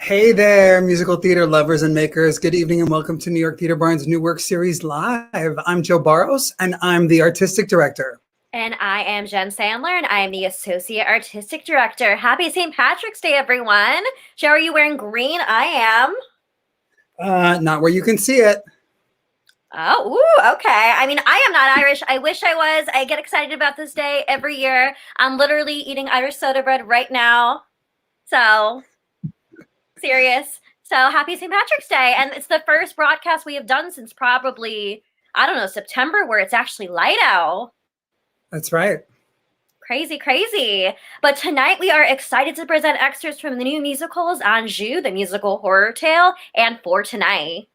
Hey there, musical theater lovers and makers. Good evening and welcome to New York Theater Barn's New Work Series Live. I'm Joe Barros and I'm the artistic director. And I am Jen Sandler, and I am the Associate Artistic Director. Happy St. Patrick's Day, everyone. Joe, are you wearing green? I am. Not where you can see it. Oh, ooh, okay. I mean, I am not Irish. I wish I was. I get excited about this day every year. I'm literally eating Irish soda bread right now. So, serious. So, happy St. Patrick's Day. And it's the first broadcast we have done since probably, I don't know, September, where it's actually light out. That's right. Crazy, crazy. But tonight we are excited to present extras from the new musicals Anjou, the musical horror tale, and For Tonight.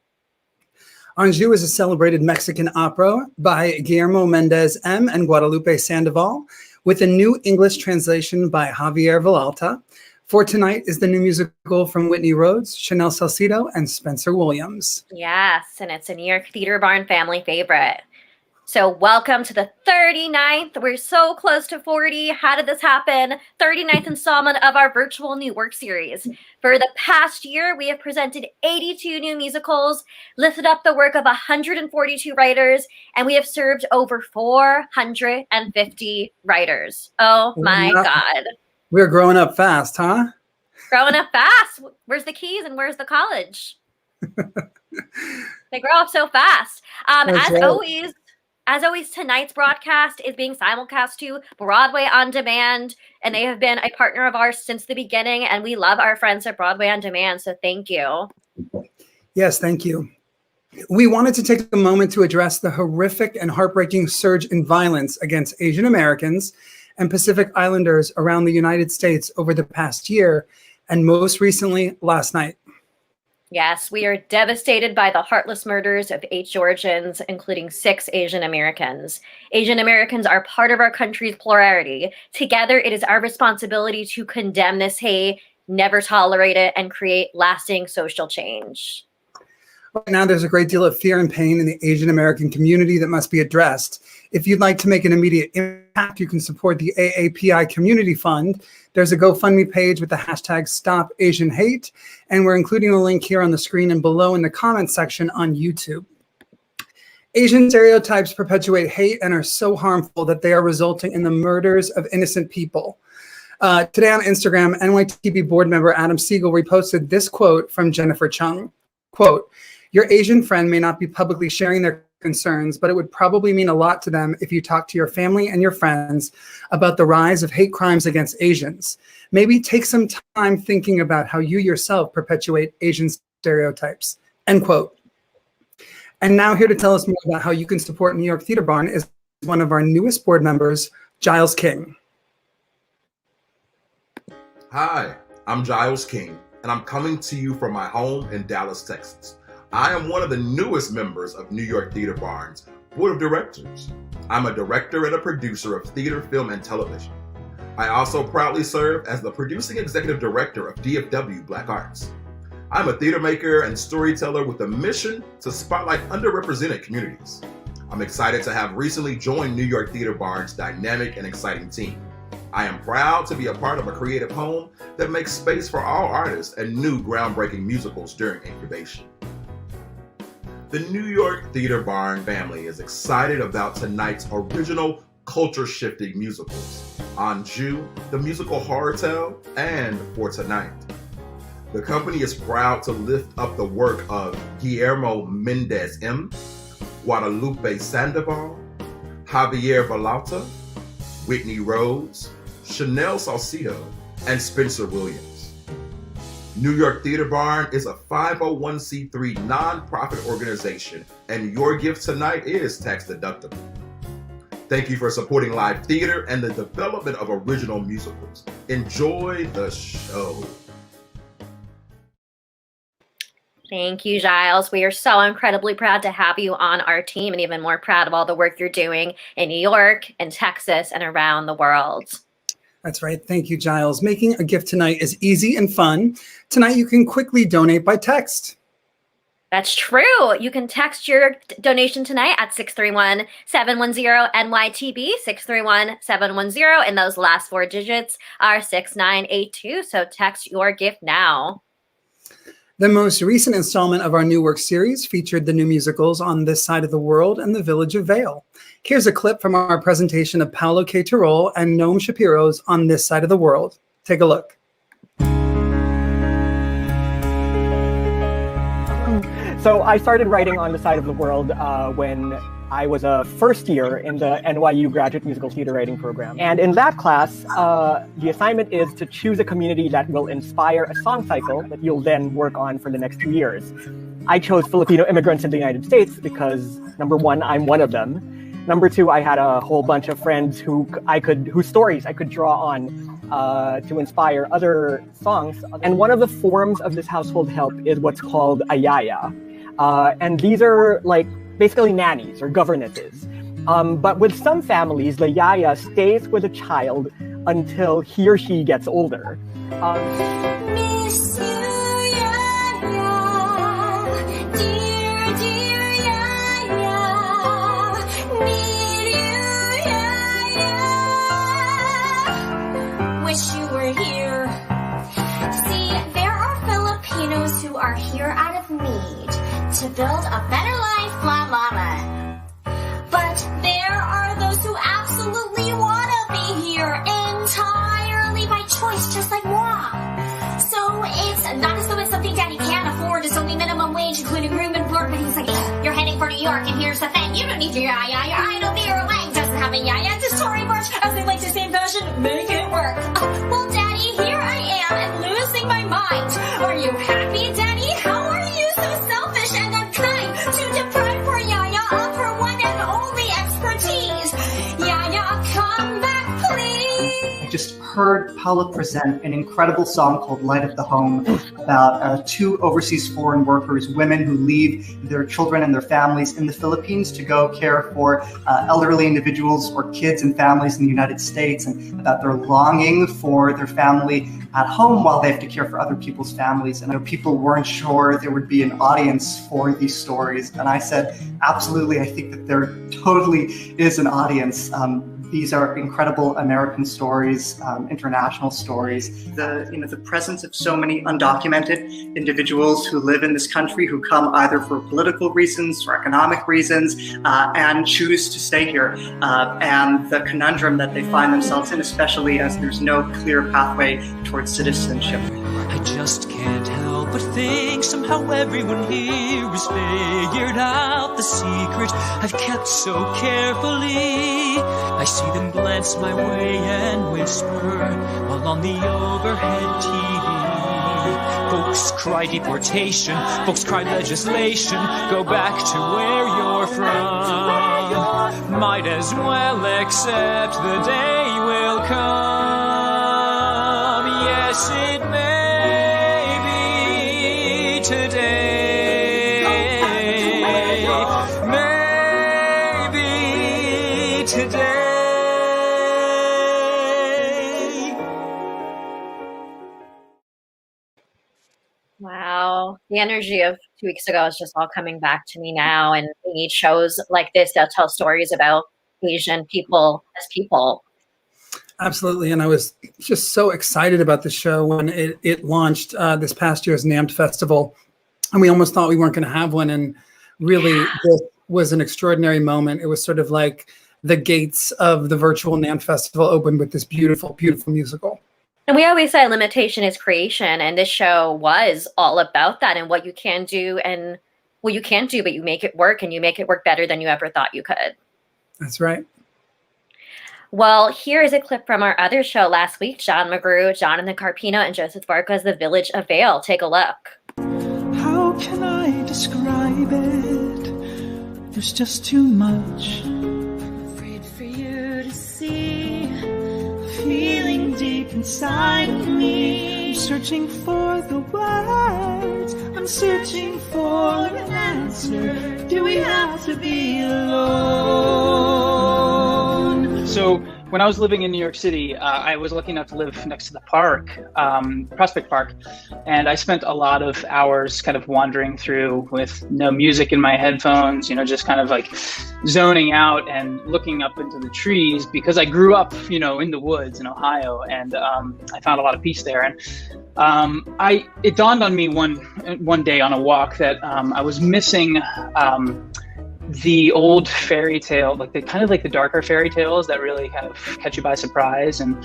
Anjou is a celebrated Mexican opera by Guillermo Mendez M. and Guadalupe Sandoval, with a new English translation by Javier Villalta. For Tonight is the new musical from Whitney Rhodes, Chanel Salcido, and Spencer Williams. Yes, and it's a New York Theater Barn family favorite. So welcome to the 39th. We're so close to 40. How did this happen? 39th installment of our virtual New Work series. For the past year, we have presented 82 new musicals, lifted up the work of 142 writers, and we have served over 450 writers. Oh my God. We're growing up fast, huh? Growing up fast. Where's the keys and where's the college? They grow up so fast. As always, tonight's broadcast is being simulcast to Broadway On Demand, and they have been a partner of ours since the beginning, and we love our friends at Broadway On Demand, so thank you. Yes, thank you. We wanted to take a moment to address the horrific and heartbreaking surge in violence against Asian Americans and Pacific Islanders around the United States over the past year, and most recently, last night. Yes, we are devastated by the heartless murders of 8 Georgians, including 6 Asian Americans. Asian Americans are part of our country's plurality. Together, it is our responsibility to condemn this hate, never tolerate it, and create lasting social change. Right now, there's a great deal of fear and pain in the Asian American community that must be addressed. If you'd like to make an immediate impact, you can support the AAPI Community Fund. There's a GoFundMe page with the hashtag #StopAsianHate, and we're including a link here on the screen and below in the comments section on YouTube. Asian stereotypes perpetuate hate and are so harmful that they are resulting in the murders of innocent people. Today on Instagram, NYTB board member Adam Siegel reposted this quote from Jennifer Chung. Quote, "Your Asian friend may not be publicly sharing their concerns, but it would probably mean a lot to them if you talk to your family and your friends about the rise of hate crimes against Asians. Maybe take some time thinking about how you yourself perpetuate Asian stereotypes." End quote. And now here to tell us more about how you can support New York Theater Barn is one of our newest board members, Giles King. Hi, I'm Giles King, and I'm coming to you from my home in Dallas, Texas. I am one of the newest members of New York Theater Barn's Board of Directors. I'm a director and a producer of theater, film, and television. I also proudly serve as the producing executive director of DFW Black Arts. I'm a theater maker and storyteller with a mission to spotlight underrepresented communities. I'm excited to have recently joined New York Theater Barn's dynamic and exciting team. I am proud to be a part of a creative home that makes space for all artists and new groundbreaking musicals during incubation. The New York Theater Barn family is excited about tonight's original culture-shifting musicals, Anjou, the musical horror tale, and For Tonight. The company is proud to lift up the work of Guillermo Mendez M., Guadalupe Sandoval, Javier Villalta, Whitney Rhodes, Chanel Salcido, and Spencer Williams. New York Theater Barn is a 501c3 nonprofit organization, and your gift tonight is tax deductible. Thank you for supporting live theater and the development of original musicals. Enjoy the show. Thank you, Giles. We are so incredibly proud to have you on our team, and even more proud of all the work you're doing in New York and Texas and around the world. That's right. Thank you, Giles. Making a gift tonight is easy and fun. Tonight, you can quickly donate by text. That's true. You can text your donation tonight at 631-710-NYTB, 631-710, and those last 4 digits are 6982. So text your gift now. The most recent installment of our New Work series featured the new musicals On This Side of the World and The Village of Vale. Here's a clip from our presentation of Paulo K. Tirol and Noam Shapiro's On This Side of the World. Take a look. So I started writing On the Side of the World when I was a first year in the NYU Graduate Musical Theater Writing Program. And in that class, the assignment is to choose a community that will inspire a song cycle that you'll then work on for the next 2 years. I chose Filipino immigrants in the United States because, number one, I'm one of them. Number two, I had a whole bunch of friends whose stories I could draw on to inspire other songs. And one of the forms of this household help is what's called a yaya. And these are like basically nannies or governesses. But with some families, the yaya stays with a child until he or she gets older. Miss you, yaya, dear, dear yaya, need you, yaya, wish you were here. See, there are Filipinos who are here out of need to build a better life, blah, blah, blah. But there are those who absolutely want to be here entirely by choice, just like moi. So it's not as though it's something Daddy can't afford. It's only minimum wage, including room and board. But he's like, you're heading for New York, and here's the thing. You don't need your yaya. Your idol Vera Lang doesn't have a yaya. It's Tory Burch, as they like to say in fashion, make it work. Well, Daddy, here I am and losing my mind. Are you happy, Daddy? How are you so selfish and unkind to deprive poor Yaya of her one and only expertise? Yaya, come back, please. I just heard Paula present an incredible song called Light of the Home about two overseas foreign workers, women who leave their children and their families in the Philippines to go care for elderly individuals or kids and families in the United States, and about their longing for their family at home while they have to care for other people's families. And I know people weren't sure there would be an audience for these stories. And I said, absolutely, I think that there totally is an audience. These are incredible American stories, international stories. The presence of so many undocumented individuals who live in this country, who come either for political reasons or economic reasons, and choose to stay here, and the conundrum that they find themselves in, especially as there's no clear pathway towards citizenship. I just can't help but think somehow everyone here has figured out the secret I've kept so carefully. I see them glance my way and whisper while on the overhead TV. Folks cry deportation, folks cry legislation, go back to where you're from. Might as well accept the day will come. Yes, it may be today. Maybe today. Wow. The energy of 2 weeks ago is just all coming back to me now. And we need shows like this that tell stories about Asian people as people. Absolutely. And I was just so excited about the show when it launched this past year's NAMT Festival. And we almost thought we weren't going to have one. And really, this was an extraordinary moment. It was sort of like the gates of the virtual NAMT Festival opened with this beautiful, beautiful musical. And we always say limitation is creation. And this show was all about that and what you can do and what you can't do, but you make it work and you make it work better than you ever thought you could. That's right. Well, here is a clip from our other show last week. John McGrew, Jonathan Carpino, and Joseph Barca's The Village of Vale. Take a look. How can I describe it? There's just too much. Afraid for you to see the feeling deep inside of me. I'm searching for the words. I'm searching for an answer. Do we have to be alone? So When I was living in New York City, I was lucky enough to live next to the park, Prospect Park, and I spent a lot of hours kind of wandering through with no music in my headphones, just kind of like zoning out and looking up into the trees, because I grew up, in the woods in Ohio, and I found a lot of peace there. And it dawned on me one day on a walk that I was missing the old fairy tale, like the darker fairy tales that really kind of catch you by surprise, and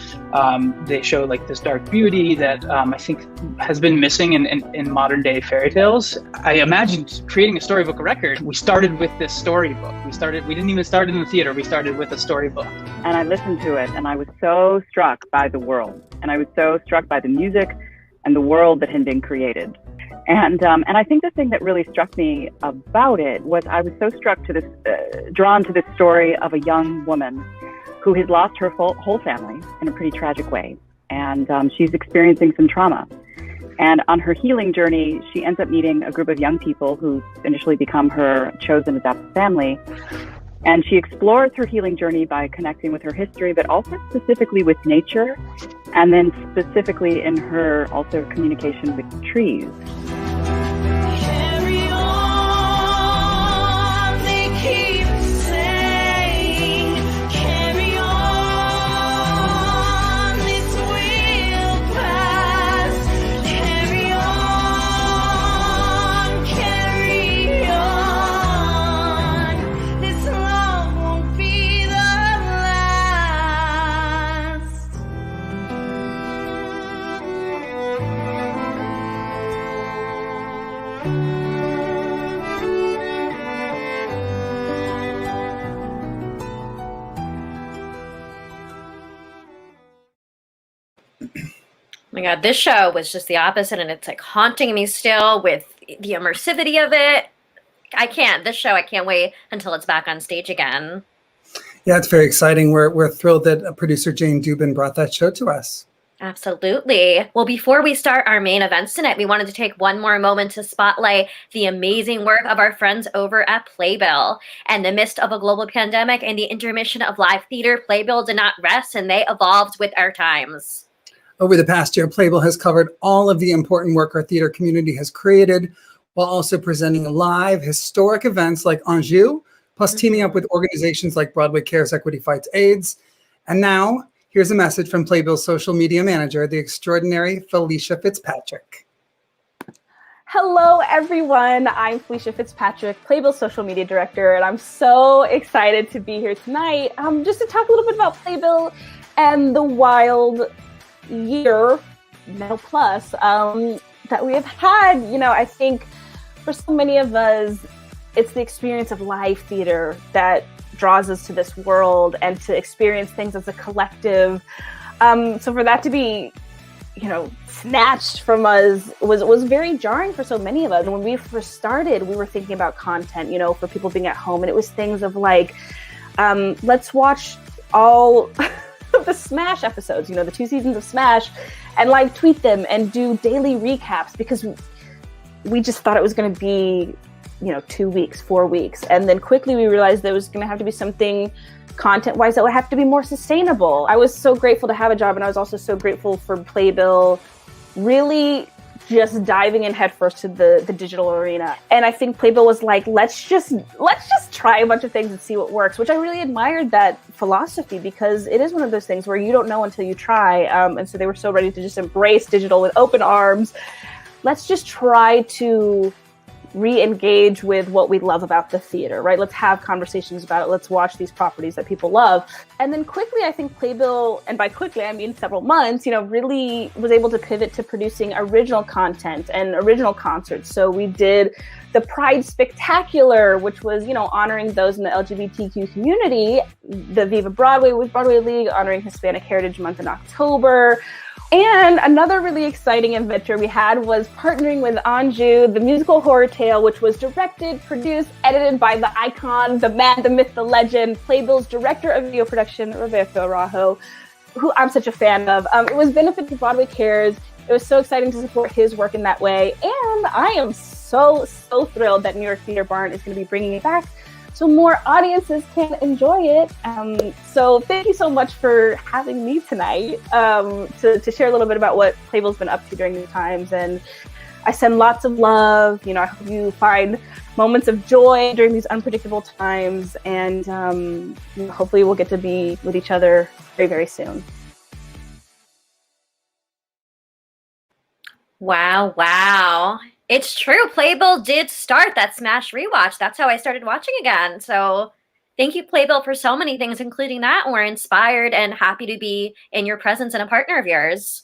they show like this dark beauty that I think has been missing in modern day fairy tales. I imagined creating a storybook record. We started with this storybook. We didn't even start in the theater. We started with a storybook. And I listened to it, and I was so struck by the world, and I was so struck by the music and the world that had been created. And I think the thing that really struck me about it was I was so drawn to this story of a young woman who has lost her whole family in a pretty tragic way. And she's experiencing some trauma. And on her healing journey, she ends up meeting a group of young people who initially become her chosen adopted family. And she explores her healing journey by connecting with her history, but also specifically with nature, and then specifically in her also communication with trees. Carry on, they keep saying, carry on, this will pass. Carry on, this love won't be the last. Oh my God, this show was just the opposite, and it's like haunting me still with the immersivity of it. This show, I can't wait until it's back on stage again. Yeah, it's very exciting. We're thrilled that producer Jane Dubin brought that show to us. Absolutely. Well, before we start our main events tonight, we wanted to take one more moment to spotlight the amazing work of our friends over at Playbill. In the midst of a global pandemic and the intermission of live theater, Playbill did not rest, and they evolved with our times. Over the past year, Playbill has covered all of the important work our theater community has created, while also presenting live historic events like Anjou, plus teaming up with organizations like Broadway Cares Equity Fights AIDS. And now, here's a message from Playbill's social media manager, the extraordinary Felicia Fitzpatrick. Hello, everyone. I'm Felicia Fitzpatrick, Playbill's social media director, and I'm so excited to be here tonight just to talk a little bit about Playbill and the wild year, now plus, that we have had. I think for so many of us, it's the experience of live theater that draws us to this world and to experience things as a collective. So for that to be, snatched from us was very jarring for so many of us. And when we first started, we were thinking about content, for people being at home. And it was things of like, let's watch all of the Smash episodes, the 2 seasons of Smash, and live tweet them and do daily recaps, because we just thought it was going to be 2 weeks, 4 weeks. And then quickly we realized there was going to have to be something content-wise that would have to be more sustainable. I was so grateful to have a job, and I was also so grateful for Playbill really just diving in headfirst to the digital arena. And I think Playbill was like, let's just try a bunch of things and see what works, which I really admired that philosophy, because it is one of those things where you don't know until you try. And so they were so ready to just embrace digital with open arms. Let's just try to re-engage with what we love about the theater, right? Let's have conversations about it. Let's watch these properties that people love. And then quickly, I think Playbill, and by quickly, I mean several months, really was able to pivot to producing original content and original concerts. So we did the Pride Spectacular, which was, honoring those in the LGBTQ community, the Viva Broadway with Broadway League, honoring Hispanic Heritage Month in October. And another really exciting adventure we had was partnering with Anjou, the musical horror tale, which was directed, produced, edited by the icon, the man, the myth, the legend, Playbill's director of video production, Roberto Araujo, who I'm such a fan of. It was benefit to Broadway Cares. It was so exciting to support his work in that way. And I am so thrilled that New York Theater Barn is going to be bringing it back so more audiences can enjoy it. So thank you so much for having me tonight to share a little bit about what Playbill's been up to during these times. And I send lots of love. I hope you find moments of joy during these unpredictable times. And hopefully we'll get to be with each other very, very soon. Wow. It's true. Playbill did start that Smash rewatch. That's how I started watching again. So thank you, Playbill, for so many things, including that. We're inspired and happy to be in your presence and a partner of yours.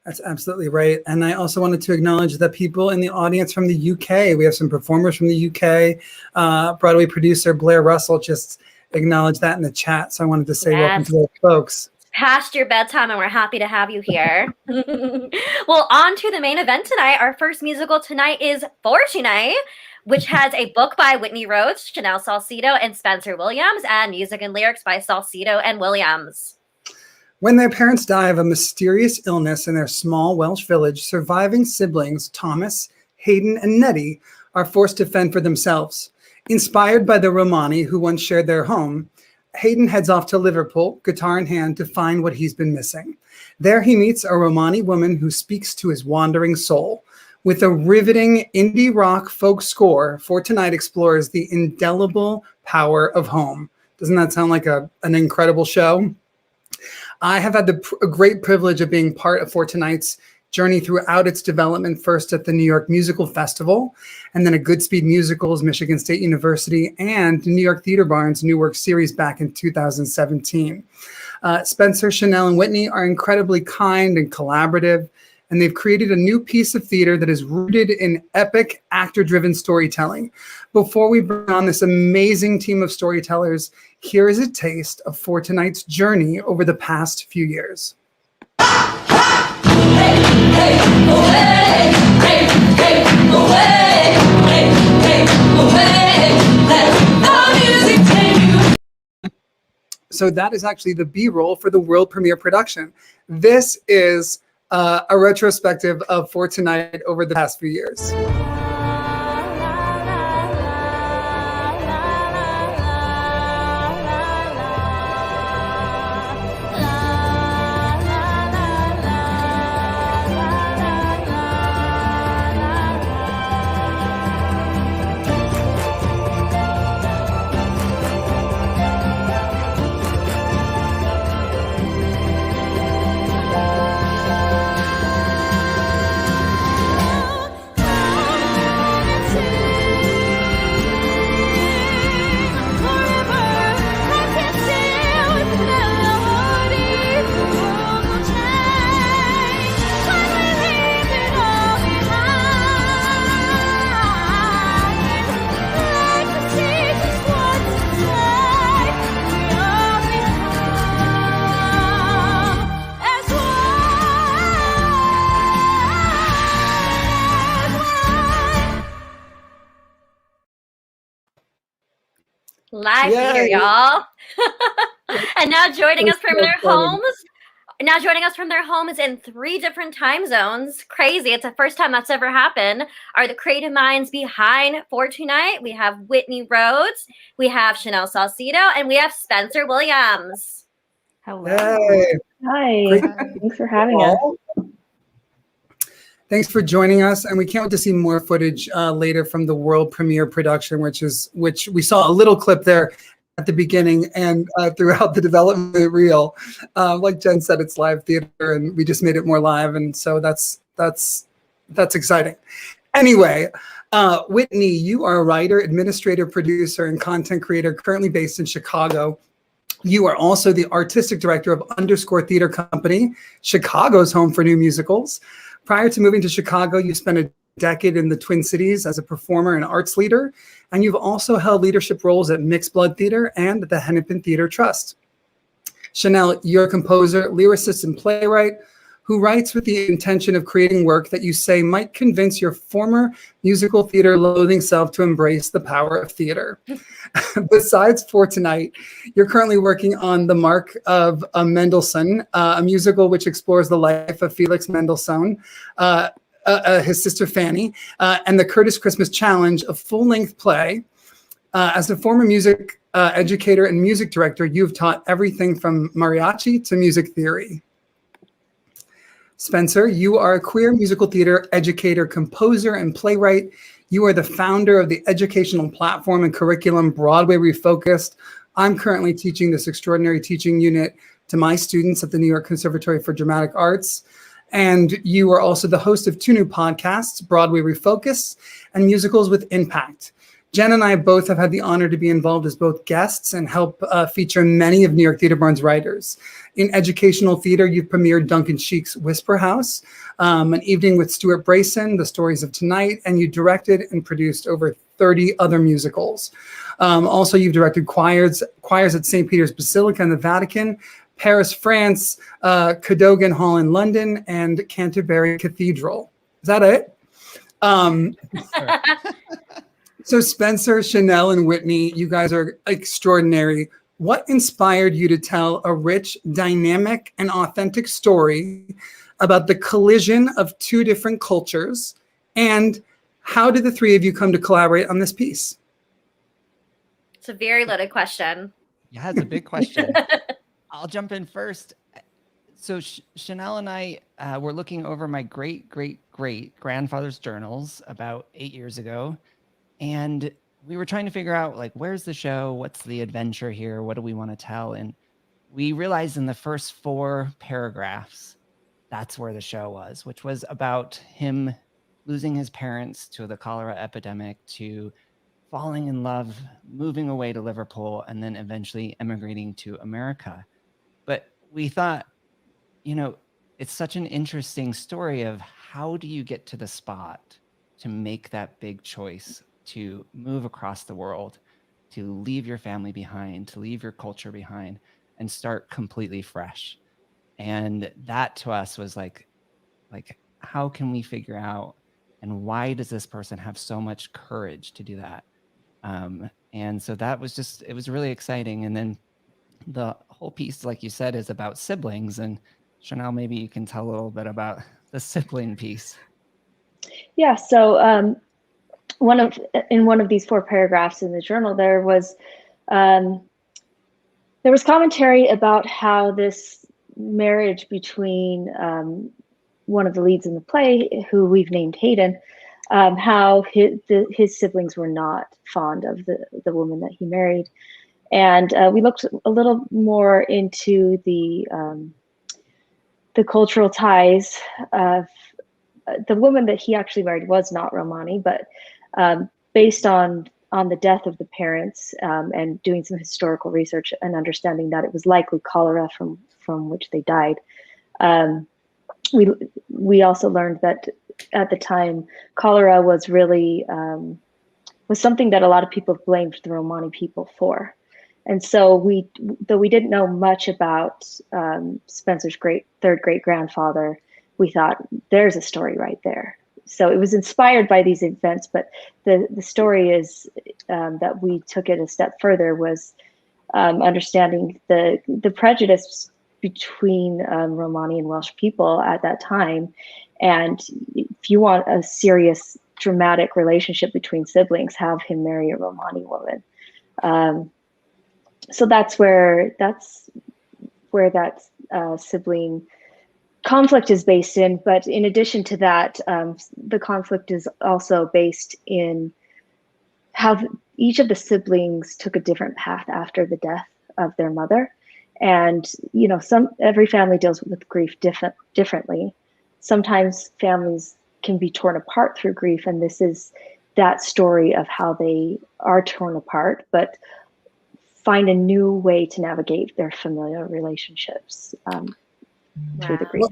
That's absolutely right. And I also wanted to acknowledge the people in the audience from the UK. We have some performers from the UK. Broadway producer Blair Russell just acknowledged that in the chat. So I wanted to say welcome to those folks. Past your bedtime, and we're happy to have you here. Well, on to the main event tonight. Our first musical tonight is For Tonight, which has a book by Whitney Rhodes, Chanel Salcedo, and Spencer Williams, and music and lyrics by Salcedo and Williams. When their parents die of a mysterious illness in their small Welsh village, surviving siblings Thomas, Hayden, and Nettie are forced to fend for themselves. Inspired by the Romani who once shared their home, Hayden heads off to Liverpool, guitar in hand, to find what he's been missing. There he meets a Romani woman who speaks to his wandering soul. With a riveting indie rock folk score, For Tonight explores the indelible power of home. Doesn't that sound like an incredible show? I have had a great privilege of being part of For Tonight's journey throughout its development, first at the New York Musical Festival, and then at Goodspeed Musicals, Michigan State University, and New York Theater Barn's New Work series back in 2017. Spencer, Chanel, and Whitney are incredibly kind and collaborative, and they've created a new piece of theater that is rooted in epic actor-driven storytelling. Before we bring on this amazing team of storytellers, here is a taste of For Tonight's journey over the past few years. So that is actually the B-roll for the world premiere production. This is a retrospective of For Tonight over the past few years. Live Yay. theater, y'all. And now joining us from their homes. Now joining us from their homes in 3 different time zones. Crazy. It's the first time that's ever happened. Are the creative minds behind For Tonight. We have Whitney Rhodes, we have Chanel Salcedo, and we have Spencer Williams. Hello. Hey. Hi. Great. Thanks for having us. Thanks for joining us, and we can't wait to see more footage later from the world premiere production, which we saw a little clip there at the beginning and throughout the development reel. Like Jen said, it's live theater, and we just made it more live, and so that's exciting. Anyway, Whitney, you are a writer, administrator, producer, and content creator currently based in Chicago. You are also the artistic director of Underscore Theater Company, Chicago's home for new musicals. Prior to moving to Chicago, you spent a decade in the Twin Cities as a performer and arts leader, and you've also held leadership roles at Mixed Blood Theater and the Hennepin Theater Trust. Chanel, you're a composer, lyricist, and playwright who writes with the intention of creating work that you say might convince your former musical theater loathing self to embrace the power of theater. Besides For Tonight, you're currently working on The Mark of Mendelssohn, a musical which explores the life of Felix Mendelssohn, his sister Fanny, and the Curtis Christmas Challenge, a full-length play As a former music educator and music director, you've taught everything from mariachi to music theory. Spencer, you are a queer musical theater educator, composer, and playwright. You are the founder of the educational platform and curriculum Broadway Refocused. I'm currently teaching this extraordinary teaching unit to my students at the New York Conservatory for Dramatic Arts. And you are also the host of 2 new podcasts, Broadway Refocused and Musicals with Impact. Jen and I both have had the honor to be involved as both guests and help feature many of New York Theater Barn's writers. In educational theater, you've premiered Duncan Sheik's Whisper House, An Evening with Stuart Brayson, The Stories of Tonight, and you directed and produced over 30 other musicals. Also, you've directed choirs at St. Peter's Basilica in the Vatican, Paris, France, Cadogan Hall in London, and Canterbury Cathedral. Is that it? So Spencer, Chanel, and Whitney, you guys are extraordinary. What inspired you to tell a rich, dynamic, and authentic story about the collision of 2 different cultures? And how did the 3 of you come to collaborate on this piece? It's a very loaded question. Yeah, it's a big question. I'll jump in first. So Chanel and I were looking over my great-great-great-grandfather's journals about 8 years ago. And we were trying to figure out, like, where's the show? What's the adventure here? What do we want to tell? And we realized in the first 4 paragraphs, that's where the show was, which was about him losing his parents to the cholera epidemic, to falling in love, moving away to Liverpool, and then eventually emigrating to America. But we thought, you know, it's such an interesting story of how do you get to the spot to make that big choice to move across the world, to leave your family behind, to leave your culture behind, and start completely fresh. And that to us was like, how can we figure out, and why does this person have so much courage to do that? And so that was just, it was really exciting. And then the whole piece, like you said, is about siblings. And Chanel, maybe you can tell a little bit about the sibling piece. Yeah, so in one of these 4 paragraphs in the journal, there was commentary about how this marriage between one of the leads in the play, who we've named Hayden, how his siblings were not fond of the woman that he married. And we looked a little more into the cultural ties of the woman that he actually married was not Romani, but based on the death of the parents and doing some historical research and understanding that it was likely cholera from which they died, we also learned that at the time cholera was really was something that a lot of people blamed the Romani people for. And so though we didn't know much about Spencer's third great grandfather, we thought there's a story right there. So it was inspired by these events, but the story is that we took it a step further was understanding the prejudice between Romani and Welsh people at that time. And if you want a serious, dramatic relationship between siblings, have him marry a Romani woman. So that's where that sibling conflict is based in. But in addition to that, the conflict is also based in how each of the siblings took a different path after the death of their mother. And, you know, every family deals with grief differently. Sometimes families can be torn apart through grief, and this is that story of how they are torn apart, but find a new way to navigate their familial relationships through the grief.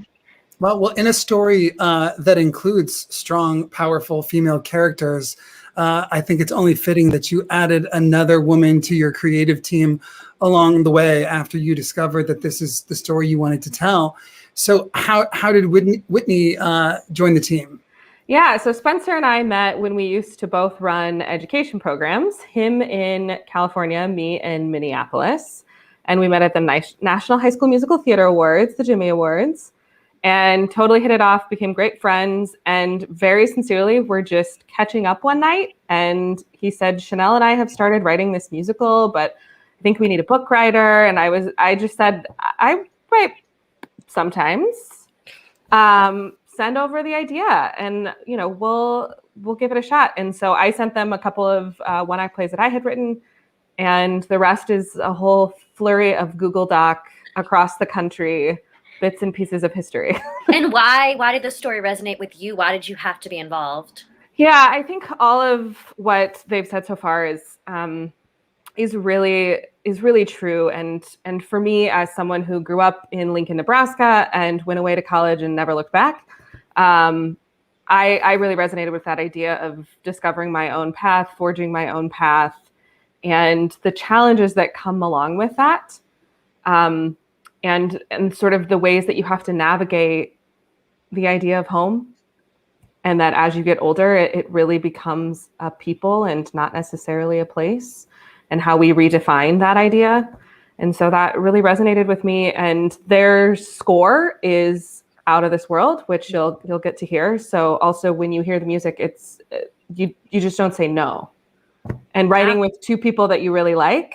Well, in a story that includes strong, powerful female characters, I think it's only fitting that you added another woman to your creative team along the way after you discovered that this is the story you wanted to tell. So how did Whitney join the team? Yeah, so Spencer and I met when we used to both run education programs, him in California, me in Minneapolis. And we met at the National High School Musical Theater Awards, the Jimmy Awards. and totally hit it off, became great friends, and very sincerely, we're just catching up one night. And he said, Chanel and I have started writing this musical, but I think we need a book writer. And I just said, I write sometimes. Send over the idea, and we'll give it a shot. And so I sent them a couple of one-act plays that I had written, and the rest is a whole flurry of Google Doc across the country, bits and pieces of history. And why did the story resonate with you? Why did you have to be involved? Yeah, I think all of what they've said so far is really true. And for me, as someone who grew up in Lincoln, Nebraska, and went away to college and never looked back, I really resonated with that idea of discovering my own path, forging my own path, and the challenges that come along with that, and sort of the ways that you have to navigate the idea of home, and that as you get older, it really becomes a people and not necessarily a place, and how we redefine that idea. And so that really resonated with me. And their score is out of this world, which you'll get to hear. So also when you hear the music, it's you just don't say no. And writing with two people that you really like,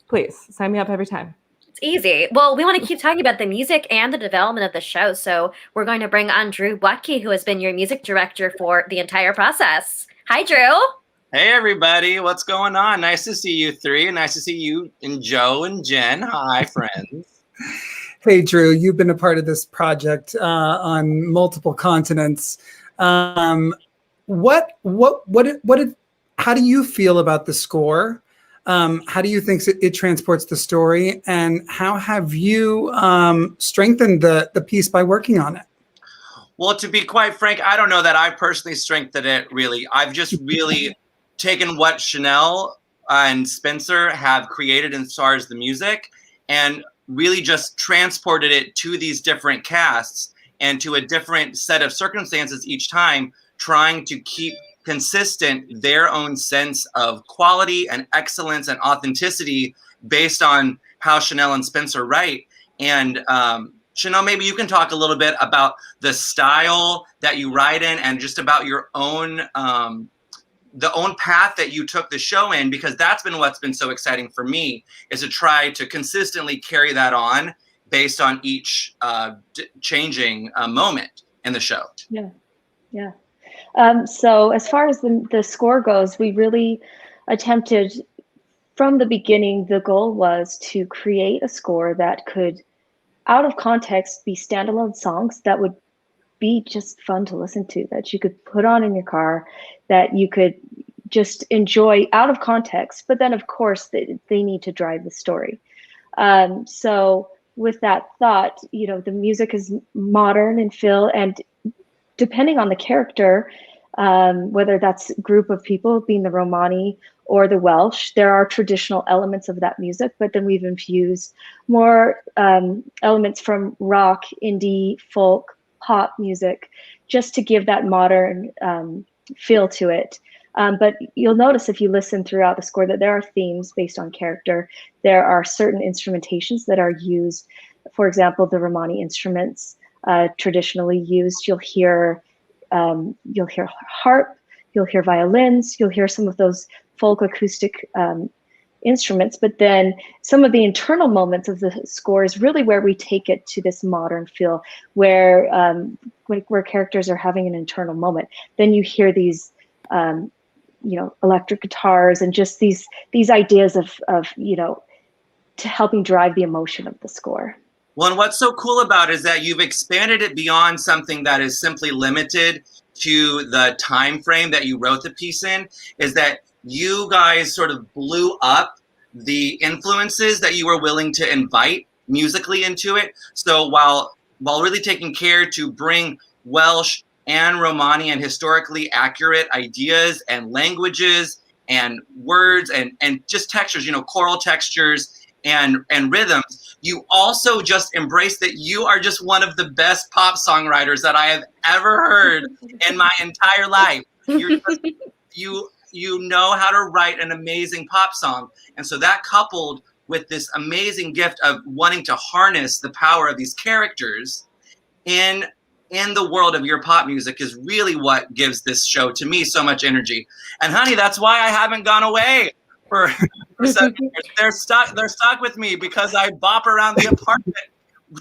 please sign me up every time. It's easy. Well, we want to keep talking about the music and the development of the show. So we're going to bring on Drew Butke, who has been your music director for the entire process. Hi, Drew. Hey, everybody. What's going on? Nice to see you three. And nice to see you and Joe and Jen. Hi, friends. Hey, Drew, you've been a part of this project on multiple continents. How do you feel about the score? How do you think it transports the story? And how have you strengthened the piece by working on it? Well, to be quite frank, I don't know that I personally strengthened it, really. I've just really taken what Chanel and Spencer have created as far as the music and really just transported it to these different casts and to a different set of circumstances each time, trying to keep consistent their own sense of quality and excellence and authenticity based on how Chanel and Spencer write. And Chanel, maybe you can talk a little bit about the style that you write in and just about your own the own path that you took the show in, because that's been what's been so exciting for me, is to try to consistently carry that on based on each changing moment in the show. Yeah. So as far as the score goes, we really attempted from the beginning, the goal was to create a score that could, out of context, be standalone songs that would be just fun to listen to, that you could put on in your car, that you could just enjoy out of context. But then, of course, they need to drive the story. So with that thought, the music is modern in feel, and depending on the character, whether that's a group of people being the Romani or the Welsh, there are traditional elements of that music, but then we've infused more elements from rock, indie, folk, pop music, just to give that modern feel to it. But you'll notice if you listen throughout the score that there are themes based on character. There are certain instrumentations that are used. For example, the Romani instruments traditionally used. You'll hear harp, you'll hear violins, you'll hear some of those folk acoustic instruments, but then some of the internal moments of the score is really where we take it to this modern feel, where characters are having an internal moment. Then you hear these electric guitars and just these ideas of to helping drive the emotion of the score. Well, and what's so cool about it is that you've expanded it beyond something that is simply limited to the time frame that you wrote the piece in, is that you guys sort of blew up the influences that you were willing to invite musically into it. So while really taking care to bring Welsh and Romani and historically accurate ideas and languages and words and just textures, choral textures and rhythms, you also just embrace that you are just one of the best pop songwriters that I have ever heard in my entire life. You know how to write an amazing pop song. And so that, coupled with this amazing gift of wanting to harness the power of these characters in the world of your pop music is really what gives this show to me so much energy. And honey, that's why I haven't gone away for 7 years. They're stuck with me because I bop around the apartment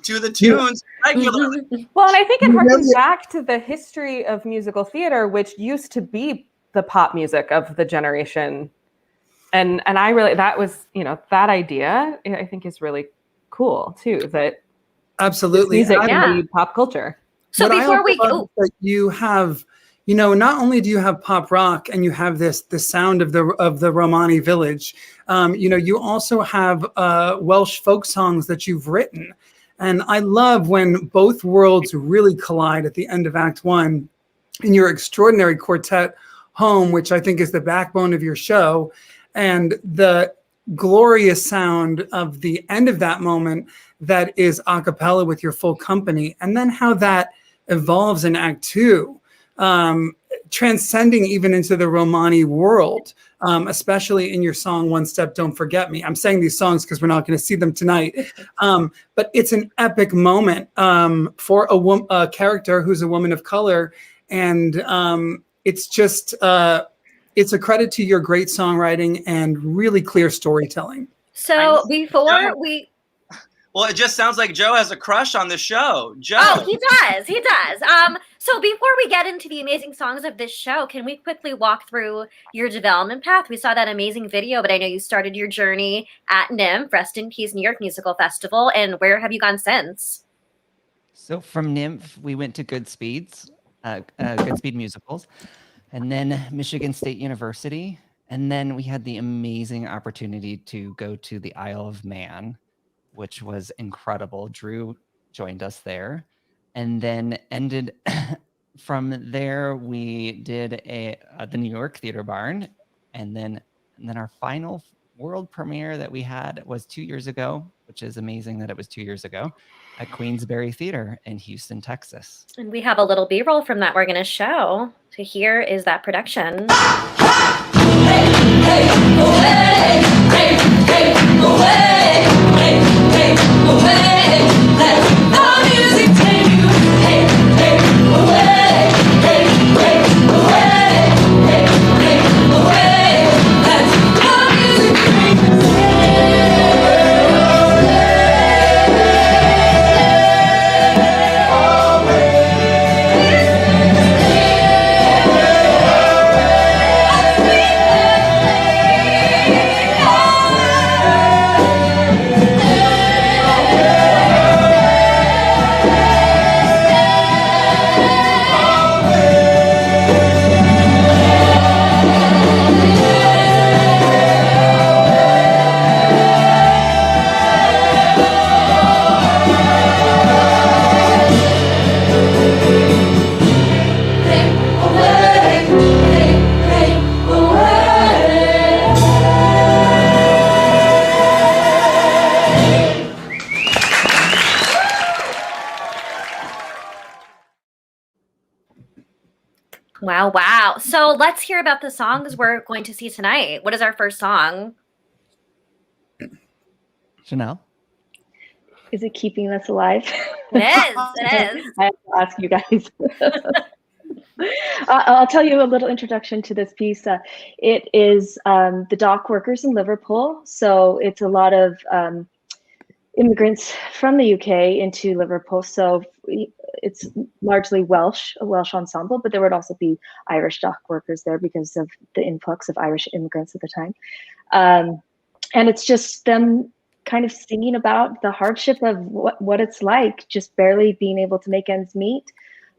to the tunes regularly. Well, and I think it harkens back to the history of musical theater, which used to be the pop music of the generation. And I really, that was, that idea I think is really cool too, that absolutely music can be pop culture. So what before we go, that you have, not only do you have pop rock and you have the sound of the Romani village, you also have Welsh folk songs that you've written. And I love when both worlds really collide at the end of Act 1 in your extraordinary quartet Home, which I think is the backbone of your show, and the glorious sound of the end of that moment that is a cappella with your full company, and then how that evolves in Act 2, transcending even into the Romani world, especially in your song One Step, Don't Forget Me. I'm saying these songs because we're not going to see them tonight, but it's an epic moment for a character who's a woman of color, and it's just it's a credit to your great songwriting and really clear storytelling. So before we... Well, it just sounds like Joe has a crush on the show. Joe. Oh, he does. He does. So before we get into the amazing songs of this show, can we quickly walk through your development path? We saw that amazing video, but I know you started your journey at NYMF, Rest in Peace New York Musical Festival. And where have you gone since? So from NYMF, we went to Goodspeed Musicals, and then Michigan State University. And then we had the amazing opportunity to go to the Isle of Man, which was incredible. Drew joined us there. And then ended from there, we did the New York Theater Barn. And then our final world premiere that we had was 2 years ago, which is amazing that it was 2 years ago, at Queensbury Theater in Houston, Texas. And we have a little B-roll from that we're going to show. So here is that production. Wow. So let's hear about the songs we're going to see tonight. What is our first song? Chanel? Is it Keeping Us Alive? It is. I have to ask you guys. I'll tell you a little introduction to this piece. It is the dock workers in Liverpool. So it's a lot of immigrants from the UK into Liverpool. So it's largely Welsh, a Welsh ensemble, but there would also be Irish dock workers there because of the influx of Irish immigrants at the time. And it's just them kind of singing about the hardship of what it's like, just barely being able to make ends meet.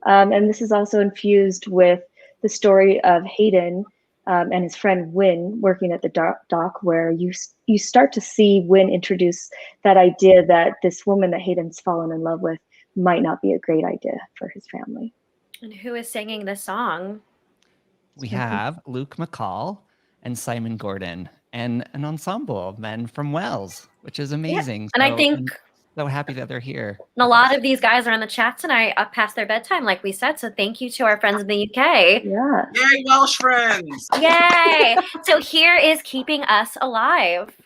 And this is also infused with the story of Hayden and his friend Wynn working at the dock, where you start to see Wynn introduce that idea that this woman that Hayden's fallen in love with might not be a great idea for his family. And who is singing this song? We have Luke McCall and Simon Gordon and an ensemble of men from Wales, which is amazing. Yeah. And I think I'm so happy that they're here. And a lot of these guys are in the chat tonight up past their bedtime, like we said. So thank you to our friends in the UK. Yeah. Yay, Welsh friends. Yay. So here is Keeping Us Alive.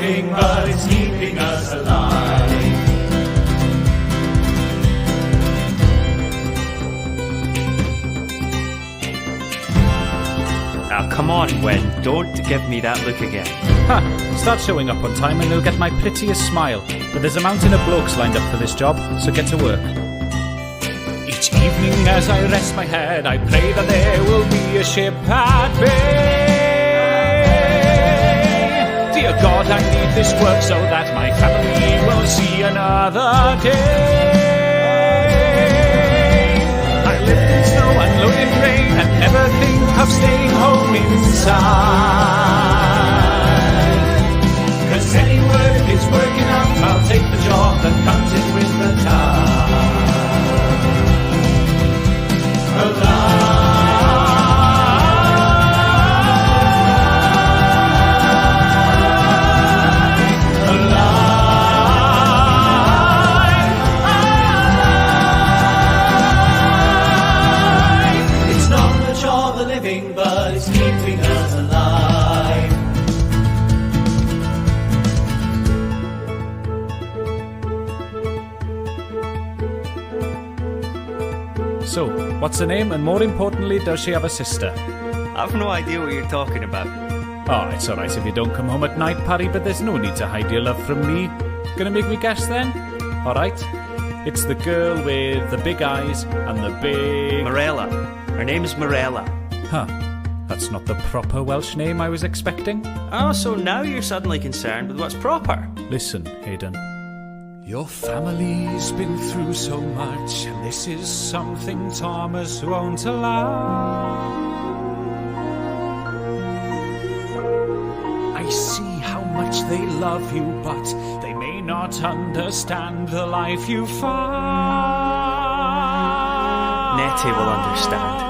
living, but it's keeping us alive. Now, come on, Gwen. Don't give me that look again. Ha! Start showing up on time and you'll get my prettiest smile. But there's a mountain of blokes lined up for this job, so get to work. Each evening as I rest my head, I pray that there will be a ship at bay. Dear God, I need this work so that my family will see another day. I lived in snow and load in rain and never think of staying home inside. 'Cause any work is work enough, I'll take the job that comes in with the tide. Alive. But it's keeping us alive. So, what's her name, and more importantly, does she have a sister? I've no idea what you're talking about. Oh, it's alright if you don't come home at night, Parry, but there's no need to hide your love from me. Gonna make me guess then? Alright. It's the girl with the big eyes and the big... Morella. Her name's Morella. Huh. That's not the proper Welsh name I was expecting. Oh, so now you're suddenly concerned with what's proper. Listen, Hayden. Your family's been through so much, and this is something Thomas won't allow. I see how much they love you, but they may not understand the life you found. Nettie will understand.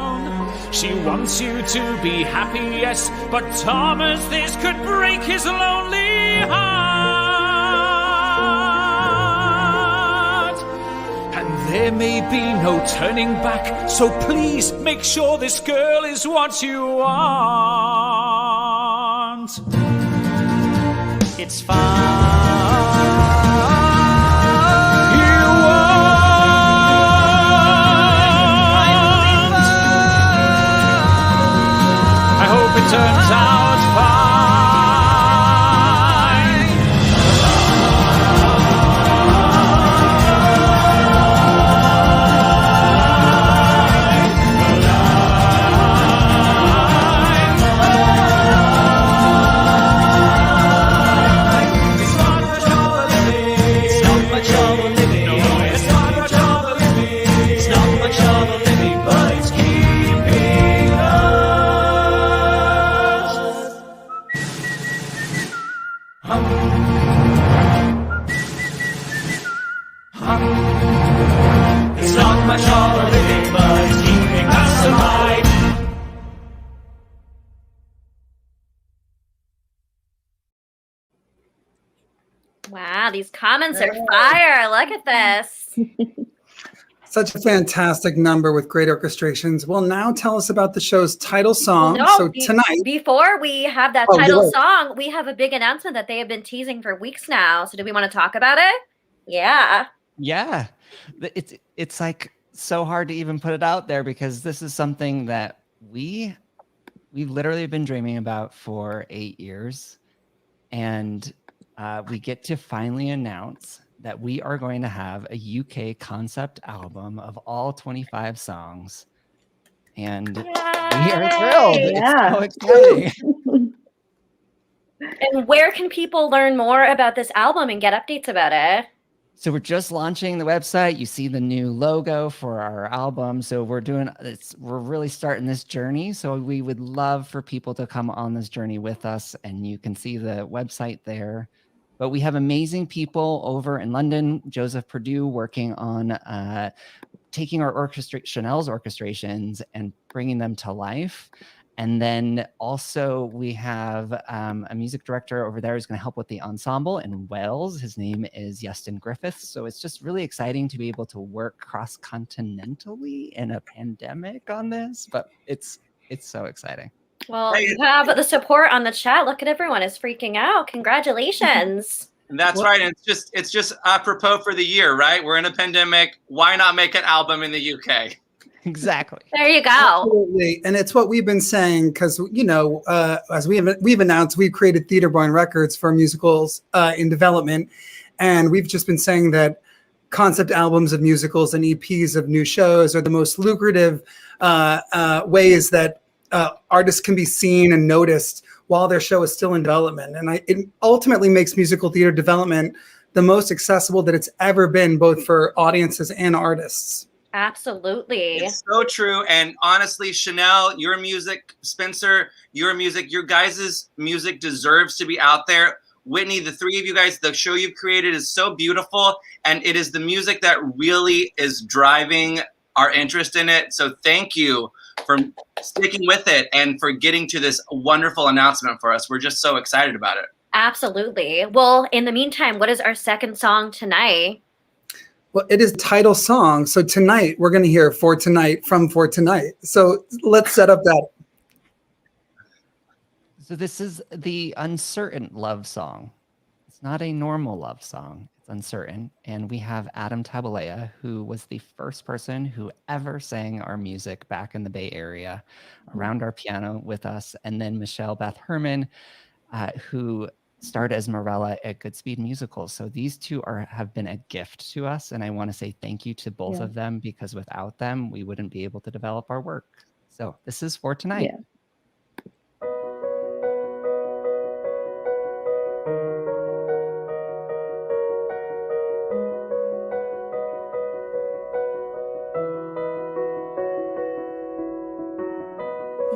She wants you to be happy, yes, but Thomas, this could break his lonely heart. And there may be no turning back, so please make sure this girl is what you want. It's fine. It turns out fine. It's not much of a living. It's not much of a living. No, it's not much of a living. It's not much of a living, but it's keeping us. It's not much of a living, but it's keeping us alive. Wow, these comments are fire. Look at this. Such a fantastic number with great orchestrations. Well, now tell us about the show's title song. No, So tonight, before we have that Oh, title you're right. song, we have a big announcement that they have been teasing for weeks now. So do we want to talk about it? Yeah. Yeah. It's like so hard to even put it out there because this is something that we've literally been dreaming about for 8 years. And we get to finally announce that we are going to have a UK concept album of all 25 songs. And we are thrilled. Yeah. It's so exciting. And where can people learn more about this album and get updates about it? So we're just launching the website. You see the new logo for our album. So we're really starting this journey. So we would love for people to come on this journey with us, and you can see the website there. But we have amazing people over in London, Joseph Purdue, working on taking our Chanel's orchestrations and bringing them to life. And then also we have a music director over there who's going to help with the ensemble in Wales. His name is Iestyn Griffiths. So it's just really exciting to be able to work cross-continentally in a pandemic on this, but it's so exciting. Well, Hey. you have the support on the chat. Look at everyone is freaking out. Congratulations. That's right. And it's just apropos for the year, right? We're in a pandemic. Why not make an album in the UK? Exactly. There you go. Absolutely. And it's what we've been saying because, as we've announced, we've created Theater Barn Records for musicals in development. And we've just been saying that concept albums of musicals and EPs of new shows are the most lucrative ways that artists can be seen and noticed while their show is still in development. And it ultimately makes musical theater development the most accessible that it's ever been, both for audiences and artists. Absolutely. It's so true. And honestly, Chanel, your music, Spencer, your music, your guys' music deserves to be out there. Whitney, the three of you guys, the show you've created is so beautiful. And it is the music that really is driving our interest in it. So thank you for sticking with it and for getting to this wonderful announcement for us. We're just so excited about it. Absolutely. Well, in the meantime, what is our second song tonight? Well, it is title song. So tonight we're going to hear For Tonight from For Tonight. So let's set up that. So this is the uncertain love song. It's not a normal love song. It's uncertain. And we have Adam Tabalea, who was the first person who ever sang our music back in the Bay Area around our piano with us. And then Michelle Beth Herman, who starred as Morella at Goodspeed Musicals. So these two have been a gift to us. And I want to say thank you to both of them, because without them, we wouldn't be able to develop our work. So this is For Tonight. Yeah.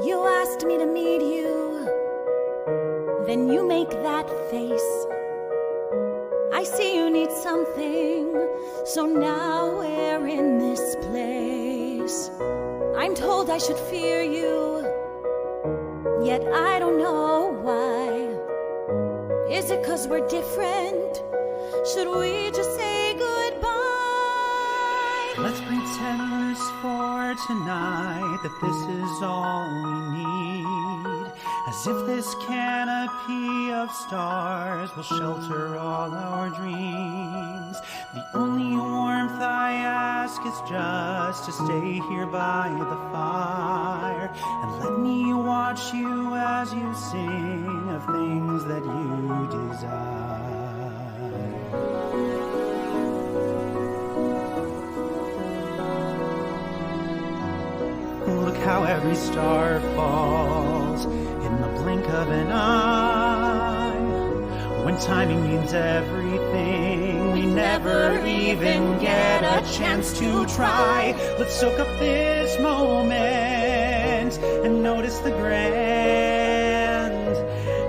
You asked me to meet you, then you make that face. I see you need something, so now we're in this place. I'm told I should fear you, yet I don't know why. Is it 'cause we're different? Should we just say goodbye? Let's pretend this for tonight, that this is all we need. As if this canopy of stars will shelter all our dreams. The only warmth I ask is just to stay here by the fire, and let me watch you as you sing of things that you desire. Look how every star falls in the blink of an eye. When timing means everything, we never even get a chance to try. Let's soak up this moment and notice the grand.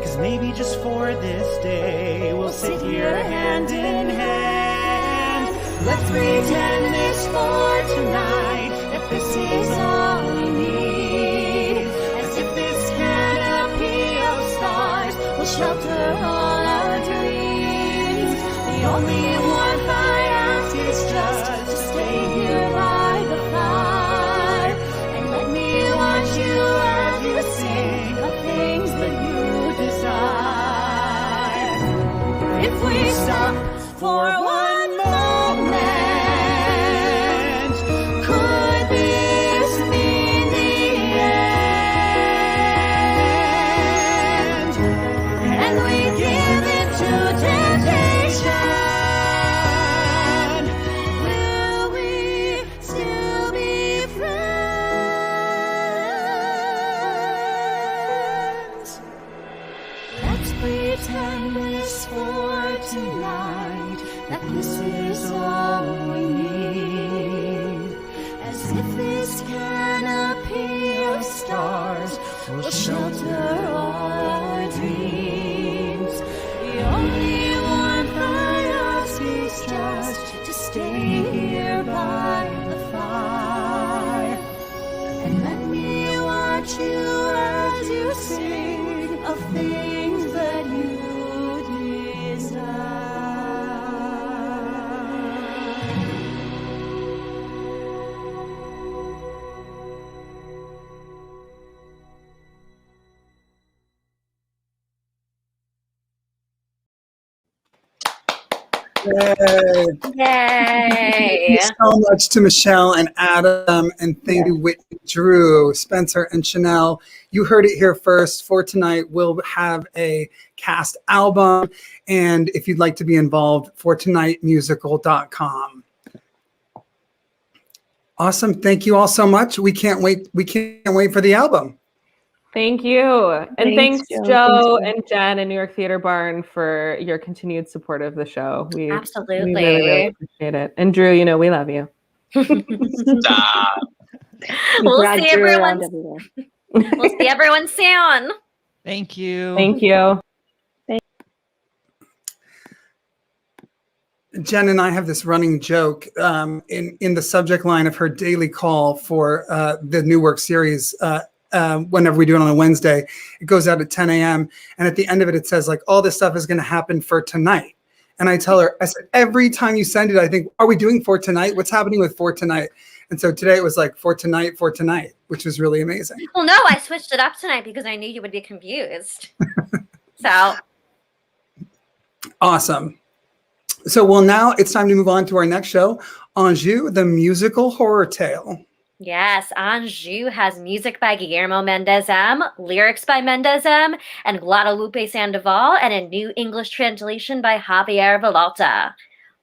'Cause maybe just for this day, we'll sit here hand in hand. Let's pretend this for tonight, that this is all we need. As if this canopy of stars will shelter all our dreams. The only warmth I ask is just to stay here by the fire, and let me watch you as you sing the things that you desire. If we stop for one moment, could this mean the end? And we give in to temptation. Will we still be friends? Let's pretend this for tonight, that this is all we need. As if this canopy of stars will shelter all our dreams. The only warmth I ask is just to stay here by the fire, and let me watch you as you sing of things that you desire. Yay. Yay. Thank you so much to Michelle and Adam, and thank you, Whitney, Drew, Spencer, and Chanel. You heard it here first. For tonight, we'll have a cast album, and if you'd like to be involved, fortonightmusical.com. Awesome. Thank you all so much. We can't wait. We can't wait for the album. Thank you. And Thanks, thanks, Joe. Joe Thanks, and Jen and New York Theater Barn for your continued support of the show. We Absolutely. really appreciate it. And Drew, you know, we love you. Stop. We'll Drag see Drew everyone. around everywhere. We'll see everyone soon. Thank you. Thank you. Jen and I have this running joke in the subject line of her daily call for the New Work series. Whenever we do it on a Wednesday, it goes out at 10 a.m. And at the end of it, it says like, all this stuff is going to happen for tonight. And I tell her, I said, every time you send it, I think, are we doing for tonight? What's happening with for tonight? And so today it was like for tonight, which was really amazing. Well, no, I switched it up tonight because I knew you would be confused. So Awesome. So, well, now it's time to move on to our next show, Anjou, the musical horror tale. yes, Anjou has music by Guillermo Mendez M, lyrics by Mendez M, and Guadalupe Sandoval, and a new English translation by Javier Villalta.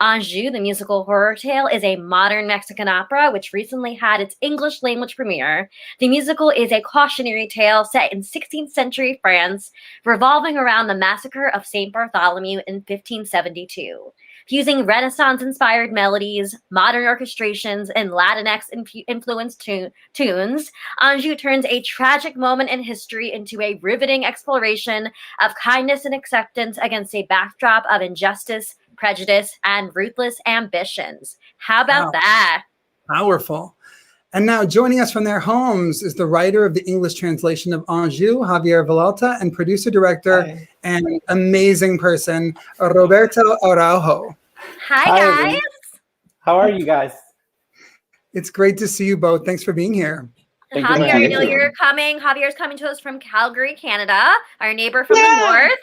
Anjou, the musical horror tale, is a modern Mexican opera which recently had its English language premiere. The musical is a cautionary tale set in 16th century France, revolving around the massacre of St. Bartholomew in 1572. Using Renaissance-inspired melodies, modern orchestrations, and Latinx-influenced tunes, Anjou turns a tragic moment in history into a riveting exploration of kindness and acceptance against a backdrop of injustice, prejudice, and ruthless ambitions. How about Wow. that? Powerful. And now joining us from their homes is the writer of the English translation of Anjou, Javier Villalta, and producer-director and amazing person, Roberto Araujo. Hi, Hi, guys. everyone. How are you guys? It's great to see you both. Thanks for being here. Thank you. Javier, I know you're coming. Javier's coming to us from Calgary, Canada, our neighbor from the north.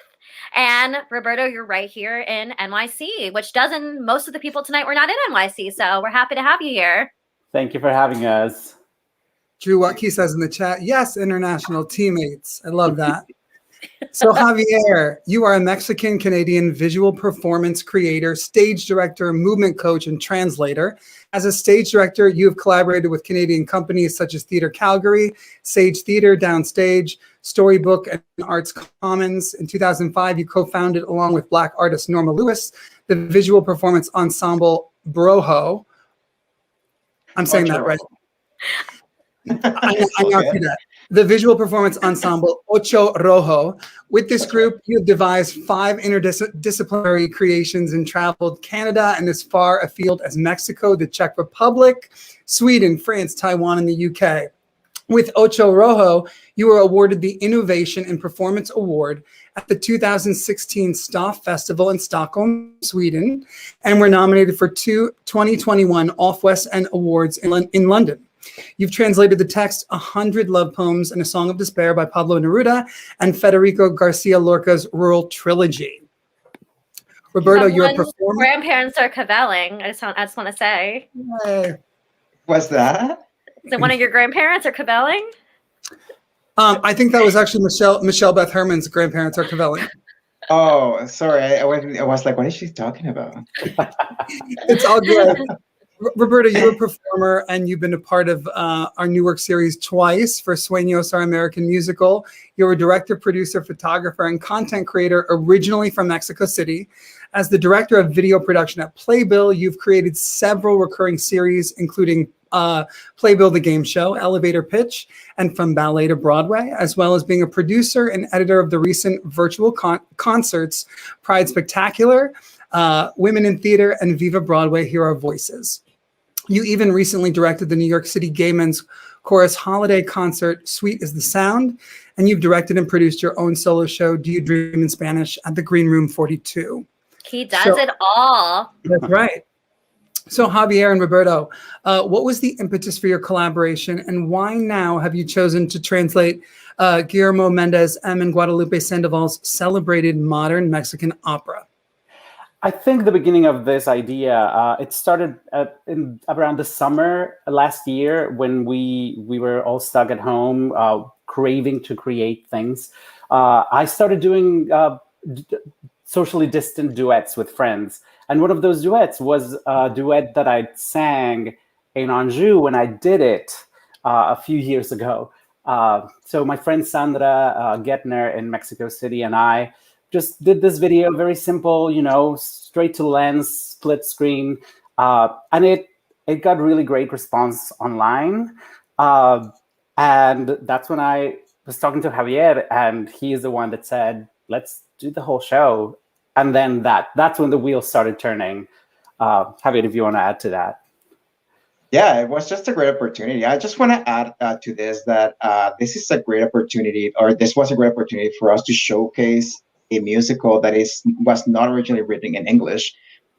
And Roberto, you're right here in NYC, which doesn't, most of the people tonight were not in NYC. So we're happy to have you here. Thank you for having us. Drew Watke says in the chat, yes, international teammates. I love that. So Javier, you are a Mexican-Canadian visual performance creator, stage director, movement coach, and translator. As a stage director, you have collaborated with Canadian companies such as Theatre Calgary, Sage Theatre, Downstage, Storybook, and Arts Commons. In 2005, you co-founded, along with Black artist Norma Lewis, the visual performance ensemble Broho. I'm saying that right. I know that. The visual performance ensemble Ocho Rojo. With this group, you have devised 5 interdisciplinary creations and traveled Canada and as far afield as Mexico, the Czech Republic, Sweden, France, Taiwan, and the UK. With Ocho Rojo, you were awarded the Innovation in Performance Award at the 2016 Staff Festival in Stockholm, Sweden, and were nominated for 2 2021 Off West End Awards in London. You've translated the text 100 Love Poems and a Song of Despair by Pablo Neruda and Federico Garcia Lorca's Rural Trilogy. Roberto, you're a Someone's performer. grandparents are cavelling. I just want to say. What's that? Is it one of your grandparents are cavelling? I think that was actually Michelle Beth Herman's grandparents are cavelling. Oh, sorry. I was like, what is she talking about? It's all good. Roberta, you're a performer and you've been a part of our New Work series twice for Sueños, Our American Musical. You're a director, producer, photographer, and content creator originally from Mexico City. As the director of video production at Playbill, you've created several recurring series, including Playbill the Game Show, Elevator Pitch, and From Ballet to Broadway, as well as being a producer and editor of the recent virtual concerts, Pride Spectacular, Women in Theater, and Viva Broadway, Hear Our Voices. You even recently directed the New York City Gay Men's Chorus holiday concert, Sweet is the Sound, and you've directed and produced your own solo show, Do You Dream in Spanish, at the Green Room 42. He does it all. That's right. So Javier and Roberto, what was the impetus for your collaboration, and why now have you chosen to translate Guillermo Mendez M and Guadalupe Sandoval's celebrated modern Mexican opera? I think the beginning of this idea, it started around the summer last year when we were all stuck at home, craving to create things. I started doing socially distant duets with friends. And one of those duets was a duet that I sang in Anjou when I did it a few years ago. So my friend Sandra Getner in Mexico City and I just did this video, very simple, straight to lens, split screen. And it got really great response online. And that's when I was talking to Javier, and he is the one that said, let's do the whole show. And then that's when the wheels started turning. Javier, if you want to add to that. Yeah, it was just a great opportunity. I just want to add to this that this is a great opportunity, or this was a great opportunity for us to showcase a musical that was not originally written in English.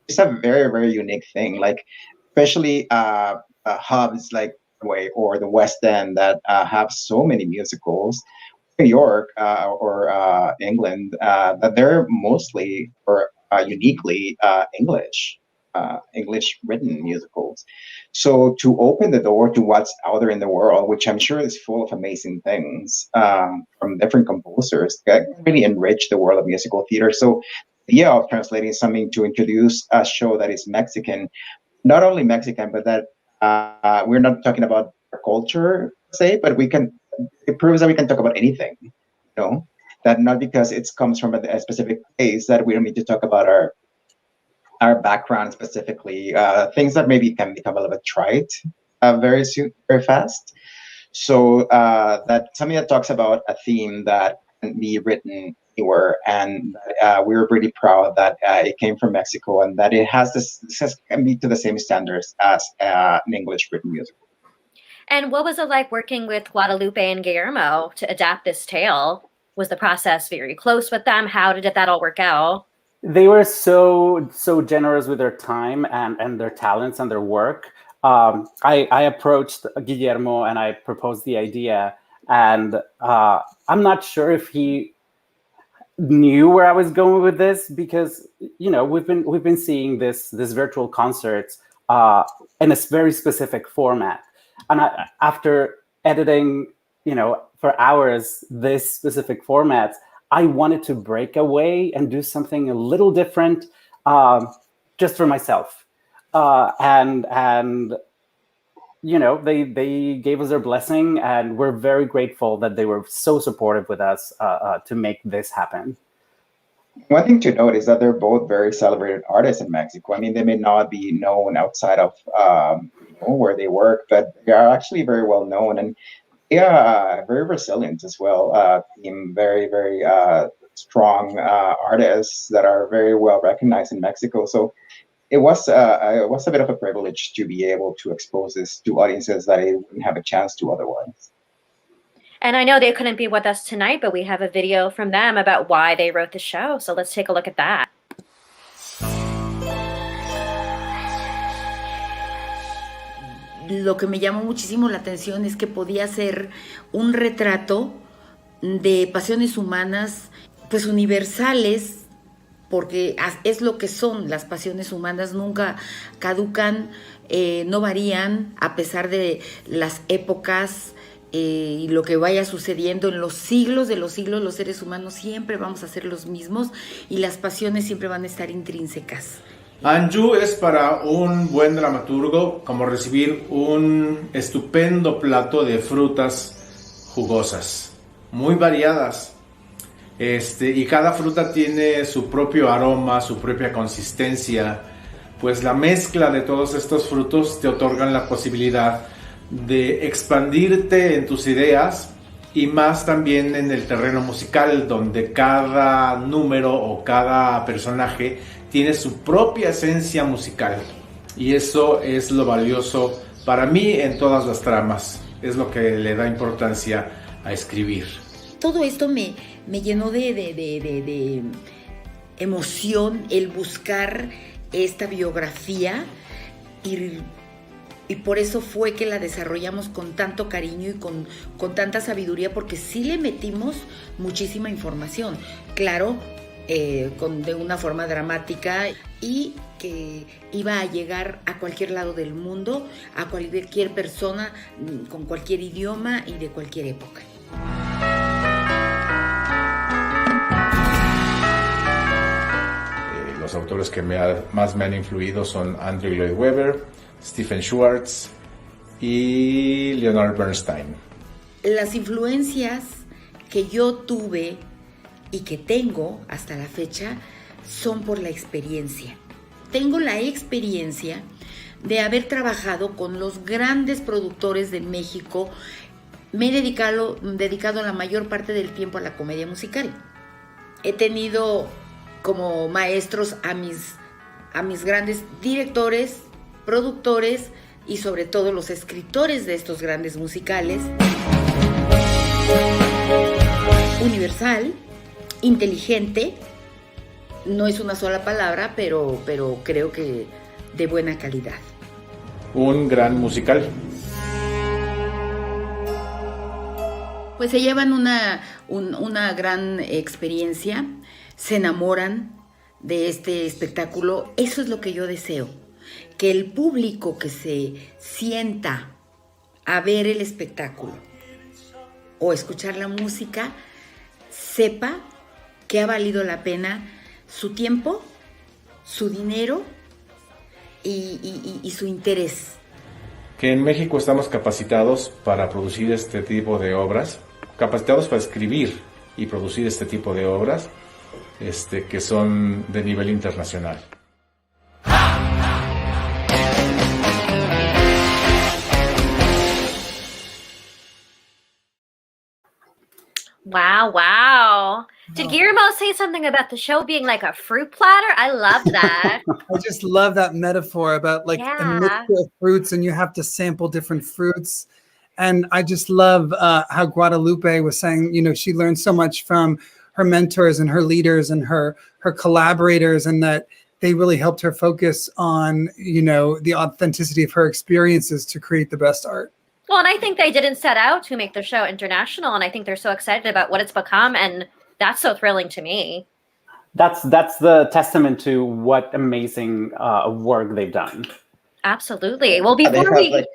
It's a very, very unique thing. Like, especially hubs like Broadway or the West End that have so many musicals, New York or England, that they're mostly or uniquely English written musicals. So to open the door to what's out there in the world, which I'm sure is full of amazing things from different composers, that really enrich the world of musical theater. So the idea of translating something to introduce a show that is Mexican, not only Mexican, but that we're not talking about our culture, say, but it proves that we can talk about anything, that not because it comes from a specific place that we don't need to talk about our background specifically, things that maybe can become a little bit trite very fast. So that something that talks about a theme that can be written anywhere, and we were really proud that it came from Mexico and that it can be to the same standards as an English written musical. And what was it like working with Guadalupe and Guillermo to adapt this tale? Was the process very close with them? How did that all work out? They were so generous with their time and their talents and their work. I approached Guillermo and I proposed the idea, and I'm not sure if he knew where I was going with this, because we've been seeing this virtual concerts in a very specific format, and after editing for hours this specific format, I wanted to break away and do something a little different, just for myself. And they gave us their blessing, and we're very grateful that they were so supportive with us to make this happen. One thing to note is that they're both very celebrated artists in Mexico. I mean, they may not be known outside of where they work, but they are actually very well known, and very resilient as well. Very, very strong artists that are very well recognized in Mexico. So it was a bit of a privilege to be able to expose this to audiences that they wouldn't have a chance to otherwise. And I know they couldn't be with us tonight, but we have a video from them about why they wrote the show. So let's take a look at that. Lo que me llamó muchísimo la atención es que podía ser un retrato de pasiones humanas, pues universales, porque es lo que son las pasiones humanas, nunca caducan, no varían a pesar de las épocas y lo que vaya sucediendo en los siglos de los siglos. Los seres humanos siempre vamos a ser los mismos y las pasiones siempre van a estar intrínsecas. Anjou es para un buen dramaturgo como recibir un estupendo plato de frutas jugosas, muy variadas. Y cada fruta tiene su propio aroma, su propia consistencia, pues la mezcla de todos estos frutos te otorgan la posibilidad de expandirte en tus ideas, y más también en el terreno musical, donde cada número o cada personaje tiene su propia esencia musical, y eso es lo valioso para mí en todas las tramas, es lo que le da importancia a escribir. Todo esto me llenó de emoción el buscar esta biografía, y por eso fue que la desarrollamos con tanto cariño y con tanta sabiduría, porque sí le metimos muchísima información. Claro, de una forma dramática y que iba a llegar a cualquier lado del mundo, a cualquier persona, con cualquier idioma y de cualquier época. Los autores que más me han influido son Andrew Lloyd Webber, Stephen Schwartz y Leonard Bernstein. Las influencias que yo tuve y que tengo hasta la fecha son por la experiencia. Tengo la experiencia de haber trabajado con los grandes productores de México. Me he dedicado la mayor parte del tiempo a la comedia musical. He tenido como maestros a mis grandes directores, productores y sobre todo los escritores de estos grandes musicales. Universal, inteligente, no es una sola palabra, pero creo que de buena calidad. Un gran musical. Pues se llevan una gran experiencia, se enamoran de este espectáculo. Eso es lo que yo deseo, que el público que se sienta a ver el espectáculo o escuchar la música sepa que ha valido la pena su tiempo, su dinero y su interés. Que en México estamos capacitados para producir este tipo de obras, capacitados para escribir y producir este tipo de obras que son de nivel internacional. Wow. Did Guillermo say something about the show being like a fruit platter? I love that. I just love that metaphor about like Yeah. a mixture of fruits and you have to sample different fruits. And I just love how Guadalupe was saying, you know, she learned so much from her mentors and her leaders and her collaborators, and that they really helped her focus on, you know, the authenticity of her experiences to create the best art. Well, and I think they didn't set out to make the show international, and I think they're so excited about what it's become, and that's so thrilling to me. That's the testament to what amazing work they've done. Absolutely. Well, They before have, we... like,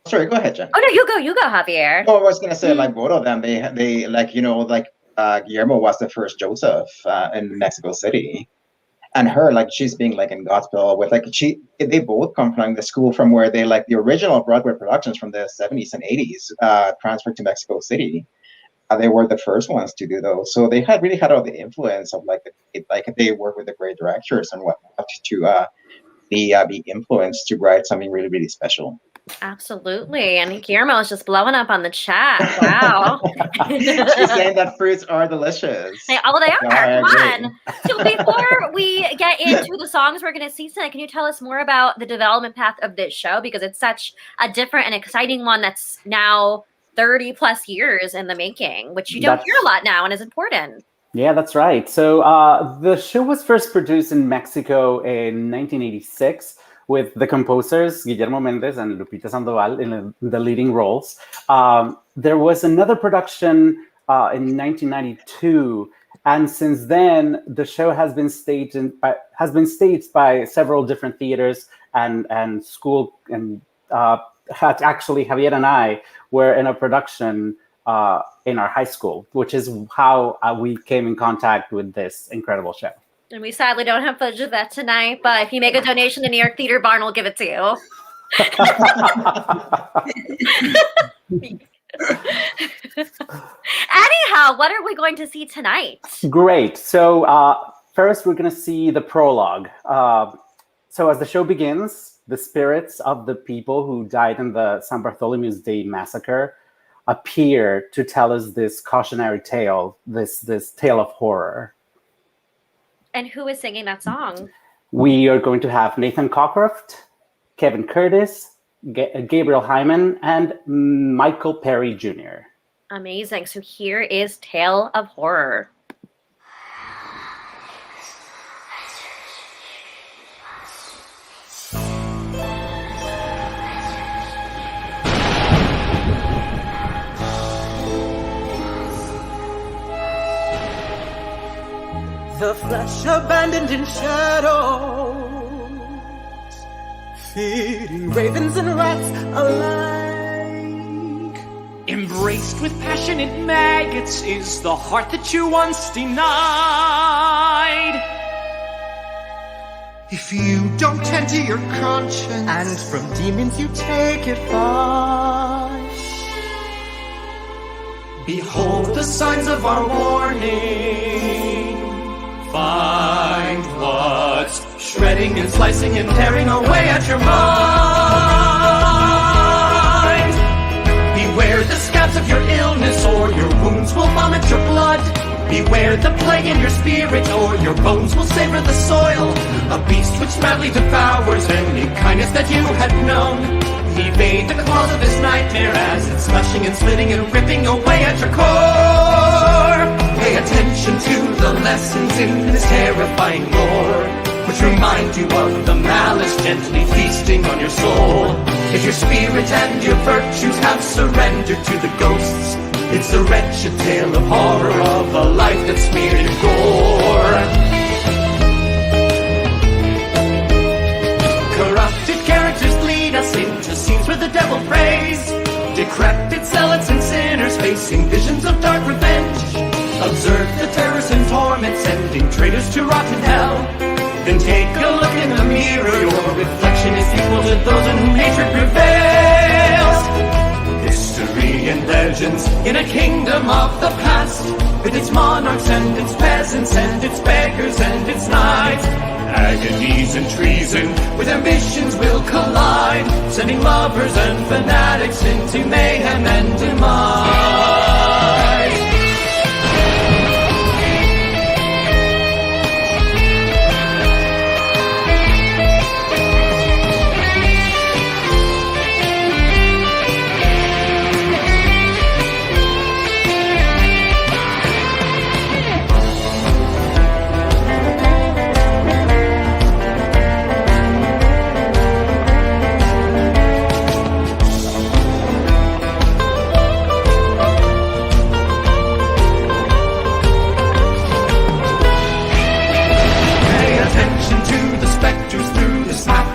sorry, go ahead, Jen. Oh, no, you go, Javier. Oh, I was gonna say, like, both of them, they like, you know, like Guillermo was the first Joseph in Mexico City, and her, like, she's being like in Godspell with like they both come from the school from where they, like, the original Broadway productions from the 70s and 80s transferred to Mexico City. They were the first ones to do those, so they really had all the influence of like they work with the great directors and whatnot to be influenced to write something really, really special. Absolutely. And Guillermo is just blowing up on the chat. Wow. She's saying that fruits are delicious. They are. Come on. So before we get into the songs we're going to see tonight, can you tell us more about the development path of this show? Because it's such a different and exciting one that's now 30 plus years in the making, which you don't hear a lot now and is important. Yeah, that's right. So the show was first produced in Mexico in 1986 with the composers Guillermo Méndez and Lupita Sandoval in the leading roles. There was another production in 1992, and since then the show has been staged by several different theaters and school. And actually, Javier and I were in a production in our high school, which is how we came in contact with this incredible show. And we sadly don't have footage of that tonight, but if you make a donation to New York Theater Barn, we'll give it to you. Anyhow, what are we going to see tonight? Great. So first, we're going to see the prologue. So as the show begins, the spirits of the people who died in the San Bartholomew's Day massacre appear to tell us this cautionary tale, this tale of horror. And who is singing that song? We are going to have Nathan Cockcroft, Kevin Curtis, Gabriel Hyman, and Michael Perry Jr. Amazing. So here is Tale of Horror. the flesh abandoned in shadows, feeding ravens and rats alike. Embraced with passionate maggots is the heart that you once denied. If you don't tend to your conscience, and from demons you take advice, Behold the signs of our warning. Find what's shredding and slicing and tearing away at your mind. Beware the scabs of your illness, or your wounds will vomit your blood. Beware the plague in your spirit, or your bones will savor the soil. A beast which madly devours any kindness that you had known. Evade the claws of this nightmare as it's slashing and slitting and ripping away at your core. Pay attention to the lessons in this terrifying lore, which remind you of the malice gently feasting on your soul. If your spirit and your virtues have surrendered to the ghosts, it's a wretched tale of horror of a life that's smeared in gore. Corrupted characters lead us into scenes where the devil prays. Decrepit zealots and sinners facing visions of dark revenge. Observe the terrors and torment sending traitors to rotten hell. Then take a look in the mirror. Your reflection is equal to those in whom hatred prevails. History and legends in a kingdom of the past, with its monarchs and its peasants and its beggars and its knights. Agonies and treason with ambitions will collide, sending lovers and fanatics into mayhem and demise.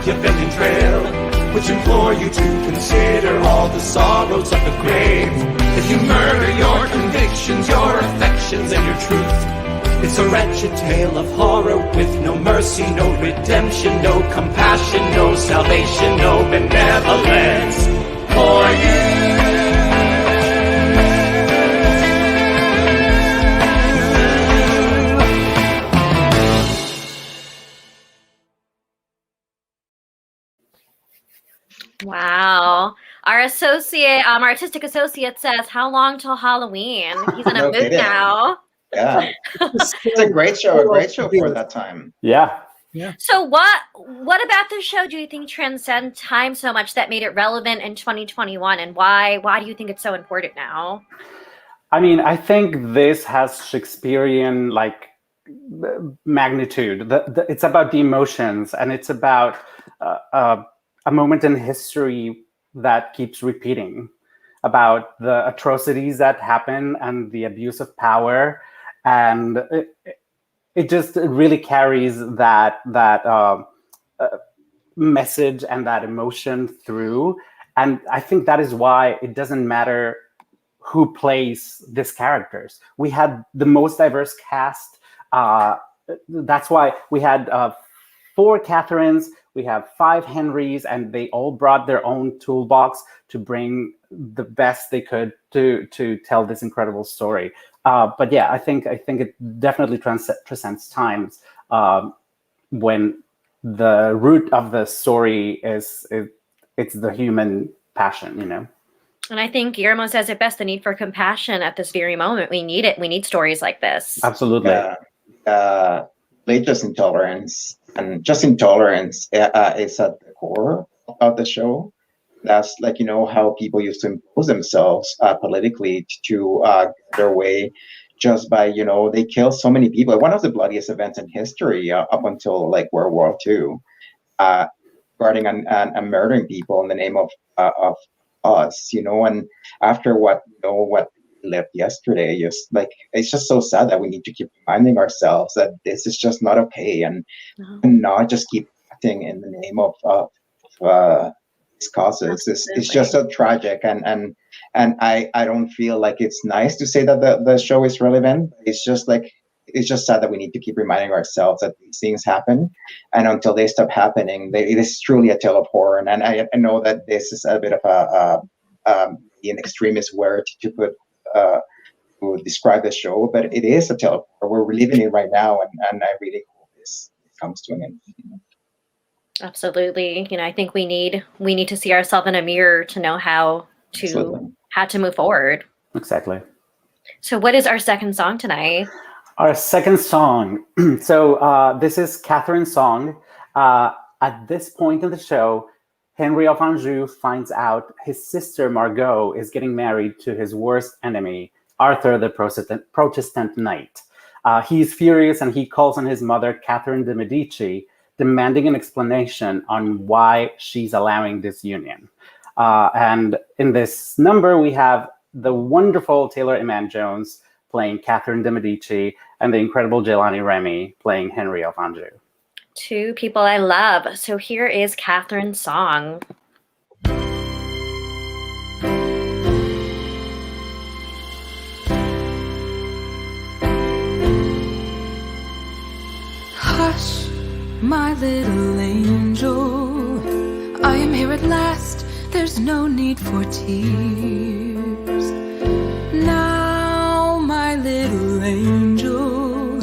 Machiavellian trail, which implore you to consider all the sorrows of the grave. If you murder your convictions, your affections, and your truth, it's a wretched tale of horror with no mercy, no redemption, no compassion, no salvation, no benevolence for you. Wow. Our associate, artistic associate says, how long till Halloween? He's in a No mood kidding. now. Yeah, it's a great show for that time. Yeah. So what about the show do you think transcend time so much that made it relevant in 2021? And why do you think it's so important now? I mean, I think this has Shakespearean magnitude. It's about the emotions, and it's about a moment in history that keeps repeating, about the atrocities that happen and the abuse of power, and it just really carries that message and that emotion through. And I think that is why it doesn't matter who plays these characters. We had the most diverse cast. That's why we had 4 Catherines, we have 5 Henrys, and they all brought their own toolbox to bring the best they could to tell this incredible story. But yeah, I think it definitely transcends times when the root of the story it's the human passion, you know. And I think Guillermo says it best, the need for compassion at this very moment. We need it. We need stories like this. Absolutely. Religious intolerance and just intolerance is at the core of the show. That's how people used to impose themselves politically to get their way, just by, they kill so many people. One of the bloodiest events in history up until World War II, regarding and murdering people in the name of us, and after what lived yesterday. Just like, it's just so sad that we need to keep reminding ourselves that this is just not okay, and not just keep acting in the name of these causes. It's just so tragic, and I don't feel like it's nice to say that the show is relevant. It's just like, it's just sad that we need to keep reminding ourselves that these things happen, and until they stop happening, it is truly a tale of horror. And I know that this is a bit of an extremist word to put to describe the show, but it is a tale of horror. We're reliving it right now, and I really hope this comes to an end. Absolutely. I think we need to see ourselves in a mirror to know how to move forward. Exactly. So what is our second song tonight? Our second song. So this is Catherine's song. At this point in the show, Henry of Anjou finds out his sister Margot is getting married to his worst enemy, Arthur the Protestant knight. He's furious, and he calls on his mother, Catherine de' Medici, demanding an explanation on why she's allowing this union. And in this number, we have the wonderful Taylor Iman Jones playing Catherine de' Medici, and the incredible Jelani Remy playing Henry of Anjou. Two people I love. So here is Catherine's song. Hush, my little angel, I am here at last, there's no need for tears. Now, my little angel,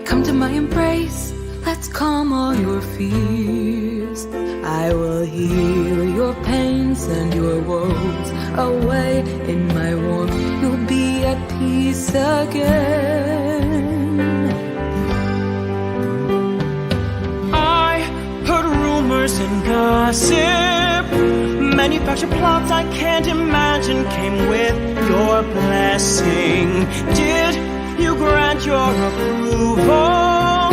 come to my embrace, let's calm all your fears. I will heal your pains and your woes away in my warmth, you'll be at peace again. And gossip, manufactured plots I can't imagine came with your blessing. Did you grant your approval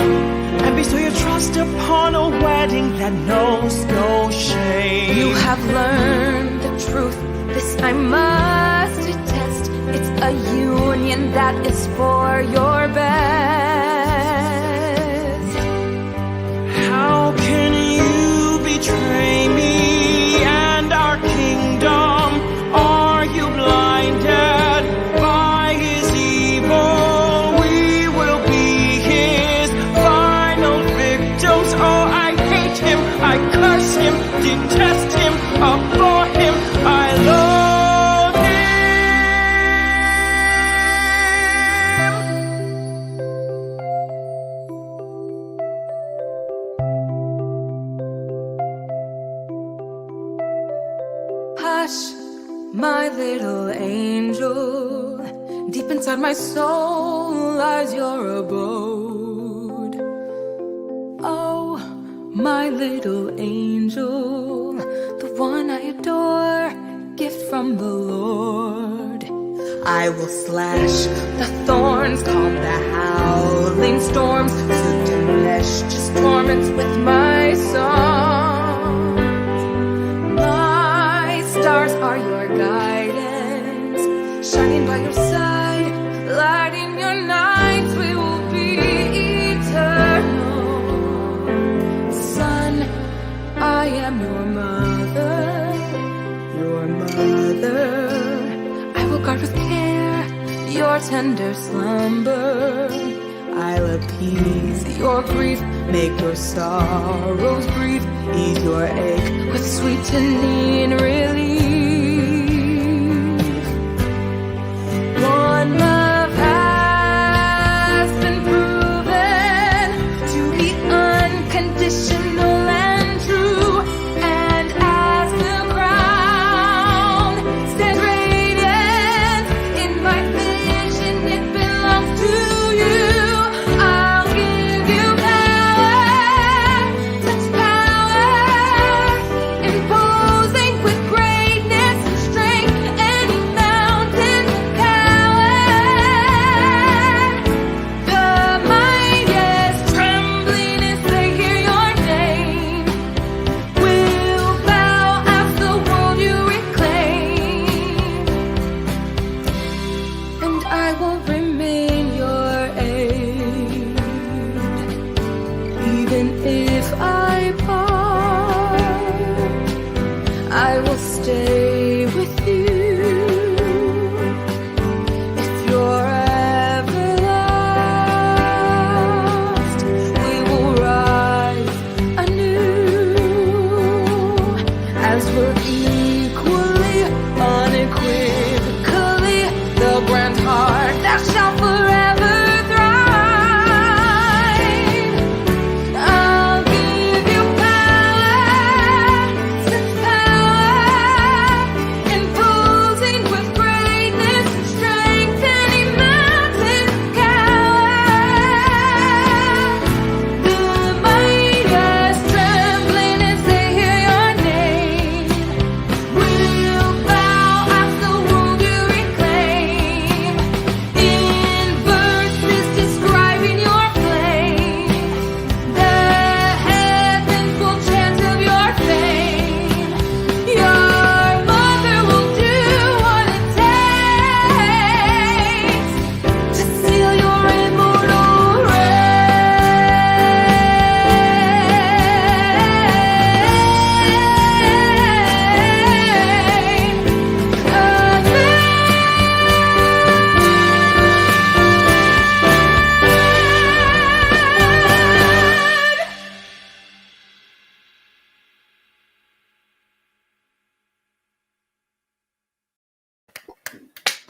and bestow your trust upon a wedding that knows no shame? You have learned the truth, this I must attest. It's a union that is for your best. How can you betray me and our kingdom? Are you blinded by his evil? We will be his final victims. Oh, I hate him, I curse him, detest him, abhor him, I loathe him. Hush, my little angel, deep inside my soul lies your abode. Oh, my little angel, the one I adore, gift from the Lord. I will slash the thorns, calm the howling storms, soothe tempestuous torments with my song. My stars are your guidance, shining by your side, lighting your nights, we will be eternal. Son, I am your mother, your mother. I will guard with care your tender slumber. I'll appease your grief, make your sorrows brief, ease your ache with sweetening relief. One love has been proven to be unconditional and true, and as the crown stands radiant in my vision, it belongs to you. I'll give you power, such power, imposing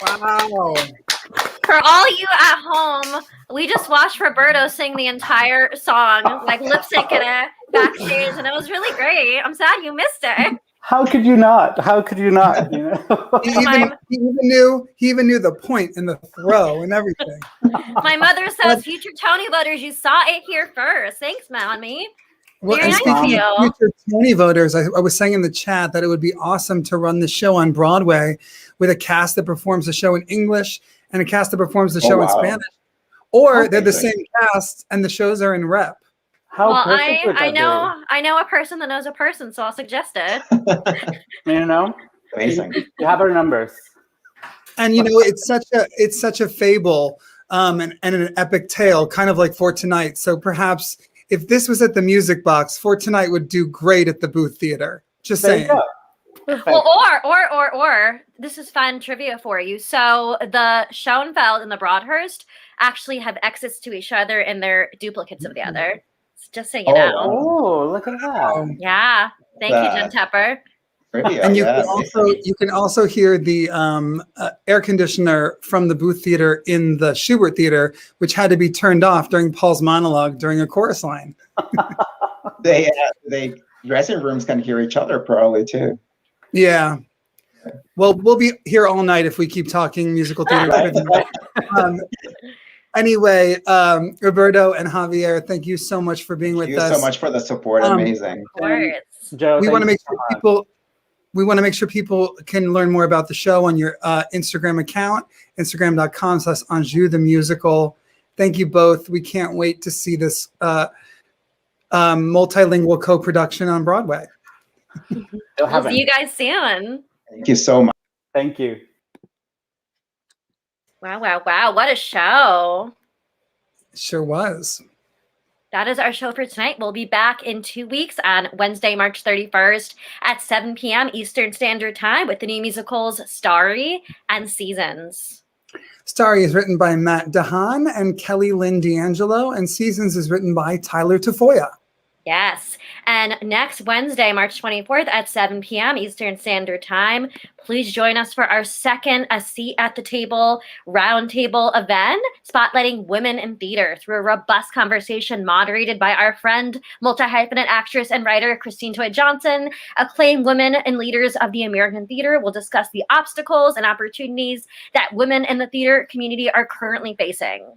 Wow. For all you at home, we just watched Roberto sing the entire song, like lip syncing it backstage, and it was really great. I'm sad you missed it. How could you not? How could you not? You know? He even knew the point and the throw and everything. My mother says, future Tony voters, you saw it here first. Thanks, Mommy. Well, Very and nice of speaking you. of future Tony voters, I was saying in the chat that it would be awesome to run the show on Broadway with a cast that performs the show in English and a cast that performs the show in Spanish. Or they're the same cast and the shows are in rep. Well, I know a person that knows a person, so I'll suggest it. You know? Amazing. You have our numbers. And you know, it's such a fable and an epic tale, kind of like For Tonight. So perhaps if this was at the Music Box, For Tonight would do great at the Booth Theater. Just saying. Well, or this is fun trivia for you. So the Schoenfeld and the Broadhurst actually have exits to each other, and they're duplicates of the other. Just so you know. Oh, look at that. Yeah. Thank you, Jen Tepper. And you can also hear the air conditioner from the Booth Theater in the Schubert Theater, which had to be turned off during Paul's monologue during a chorus line. They dressing rooms can hear each other probably too. Yeah. Well, we'll be here all night if we keep talking musical theater. Anyway, Roberto and Javier, thank you so much for being with us. Thank you so much for the support. Amazing. Joe, we want to make sure people can learn more about the show on your Instagram account, instagram.com/Anjou the musical. Thank you both. We can't wait to see this multilingual co-production on Broadway. We'll see you guys soon. Thank you so much. Thank you. Wow. What a show. Sure was. That is our show for tonight. We'll be back in 2 weeks on Wednesday, March 31st at 7 p.m. Eastern Standard Time with the new musicals Starry and Seasons. Starry is written by Matt DeHaan and Kelly Lynn D'Angelo, and Seasons is written by Tyler Tafoya. Yes. And next Wednesday, March 24th at 7 p.m. Eastern Standard Time, please join us for our second A Seat at the Table roundtable event, spotlighting women in theater through a robust conversation moderated by our friend, multi-hyphenate actress and writer Christine Toy Johnson. Acclaimed women and leaders of the American theater will discuss the obstacles and opportunities that women in the theater community are currently facing.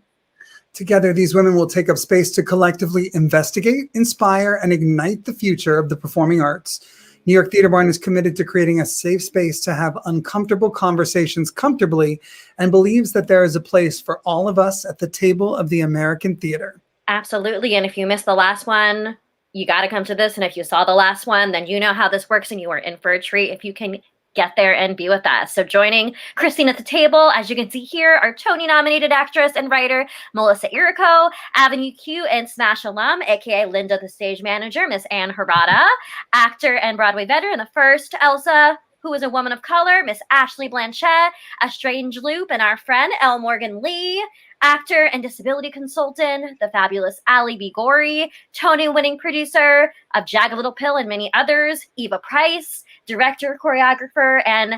Together, these women will take up space to collectively investigate, inspire, and ignite the future of the performing arts. New York Theater Barn is committed to creating a safe space to have uncomfortable conversations comfortably and believes that there is a place for all of us at the table of the American theater. Absolutely. And if you missed the last one, you got to come to this. And if you saw the last one, then you know how this works and you are in for a treat if you can get there and be with us. So joining Christine at the table, as you can see here, our Tony-nominated actress and writer, Melissa Irico, Avenue Q and Smash alum, aka Linda the stage manager, Miss Anne Harada, actor and Broadway veteran, the first Elsa, who is a woman of color, Miss Ashley Blanchett, a strange loop, and our friend L. Morgan Lee, actor and disability consultant, the fabulous Ali B. Gorey, Tony-winning producer of Jagged Little Pill and many others, Eva Price, director, choreographer, and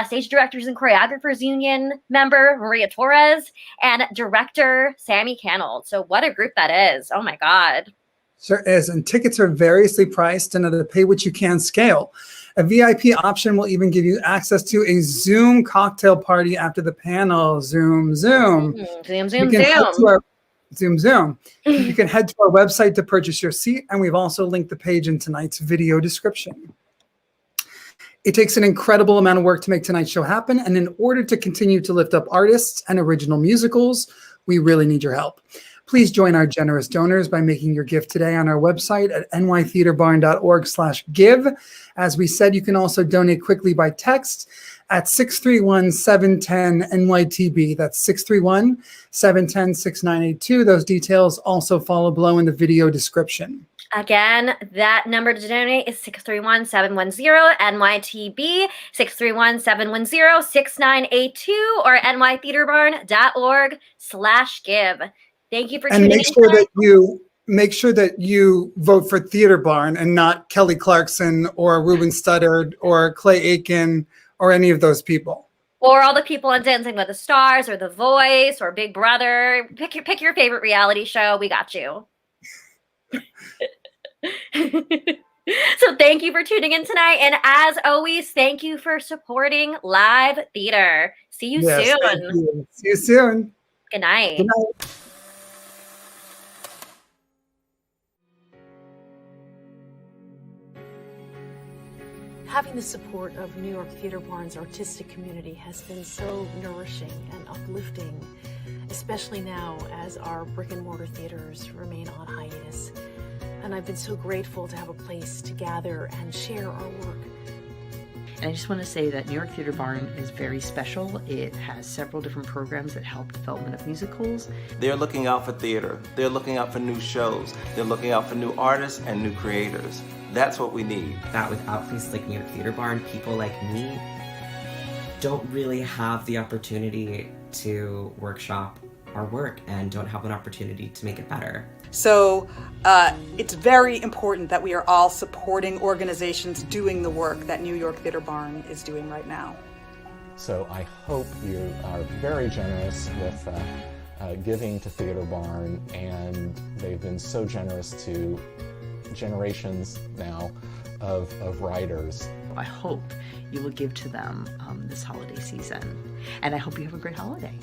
Stage Directors and Choreographers Union member Maria Torres, and director Sammy Canold. So what a group that is. Oh my God. Sure is. And tickets are variously priced and at a pay what you can scale. A VIP option will even give you access to a Zoom cocktail party after the panel. Zoom. Zoom. Zoom. You can head to our website to purchase your seat, and we've also linked the page in tonight's video description. It takes an incredible amount of work to make tonight's show happen, and in order to continue to lift up artists and original musicals, we really need your help. Please join our generous donors by making your gift today on our website at nytheaterbarn.org/give. As we said, you can also donate quickly by text at 631-710-NYTB. That's 631-710-6982. Those details also follow below in the video description. Again, that number to donate is 631-710-NYTB, 631-710-6982, or nytheaterbarn.org/give. Thank you for tuning in. And make sure that you vote for Theater Barn and not Kelly Clarkson or Ruben Studdard or Clay Aiken or any of those people. Or all the people on Dancing with the Stars, or The Voice, or Big Brother. Pick your favorite reality show. We got you. So thank you for tuning in tonight. And as always, thank you for supporting live theater. See you Yes, soon. thank you. See you soon. Good night. Good night. Having the support of New York Theater Barn's artistic community has been so nourishing and uplifting, especially now as our brick and mortar theaters remain on hiatus. And I've been so grateful to have a place to gather and share our work. And I just want to say that New York Theater Barn is very special. It has several different programs that help development of musicals. They're looking out for theater. They're looking out for new shows. They're looking out for new artists and new creators. That's what we need. That without places like New York Theater Barn, people like me don't really have the opportunity to workshop our work and don't have an opportunity to make it better. So it's very important that we are all supporting organizations doing the work that New York Theater Barn is doing right now. So I hope you are very generous with giving to Theater Barn, and they've been so generous to generations now of writers. I hope you will give to them this holiday season, and I hope you have a great holiday.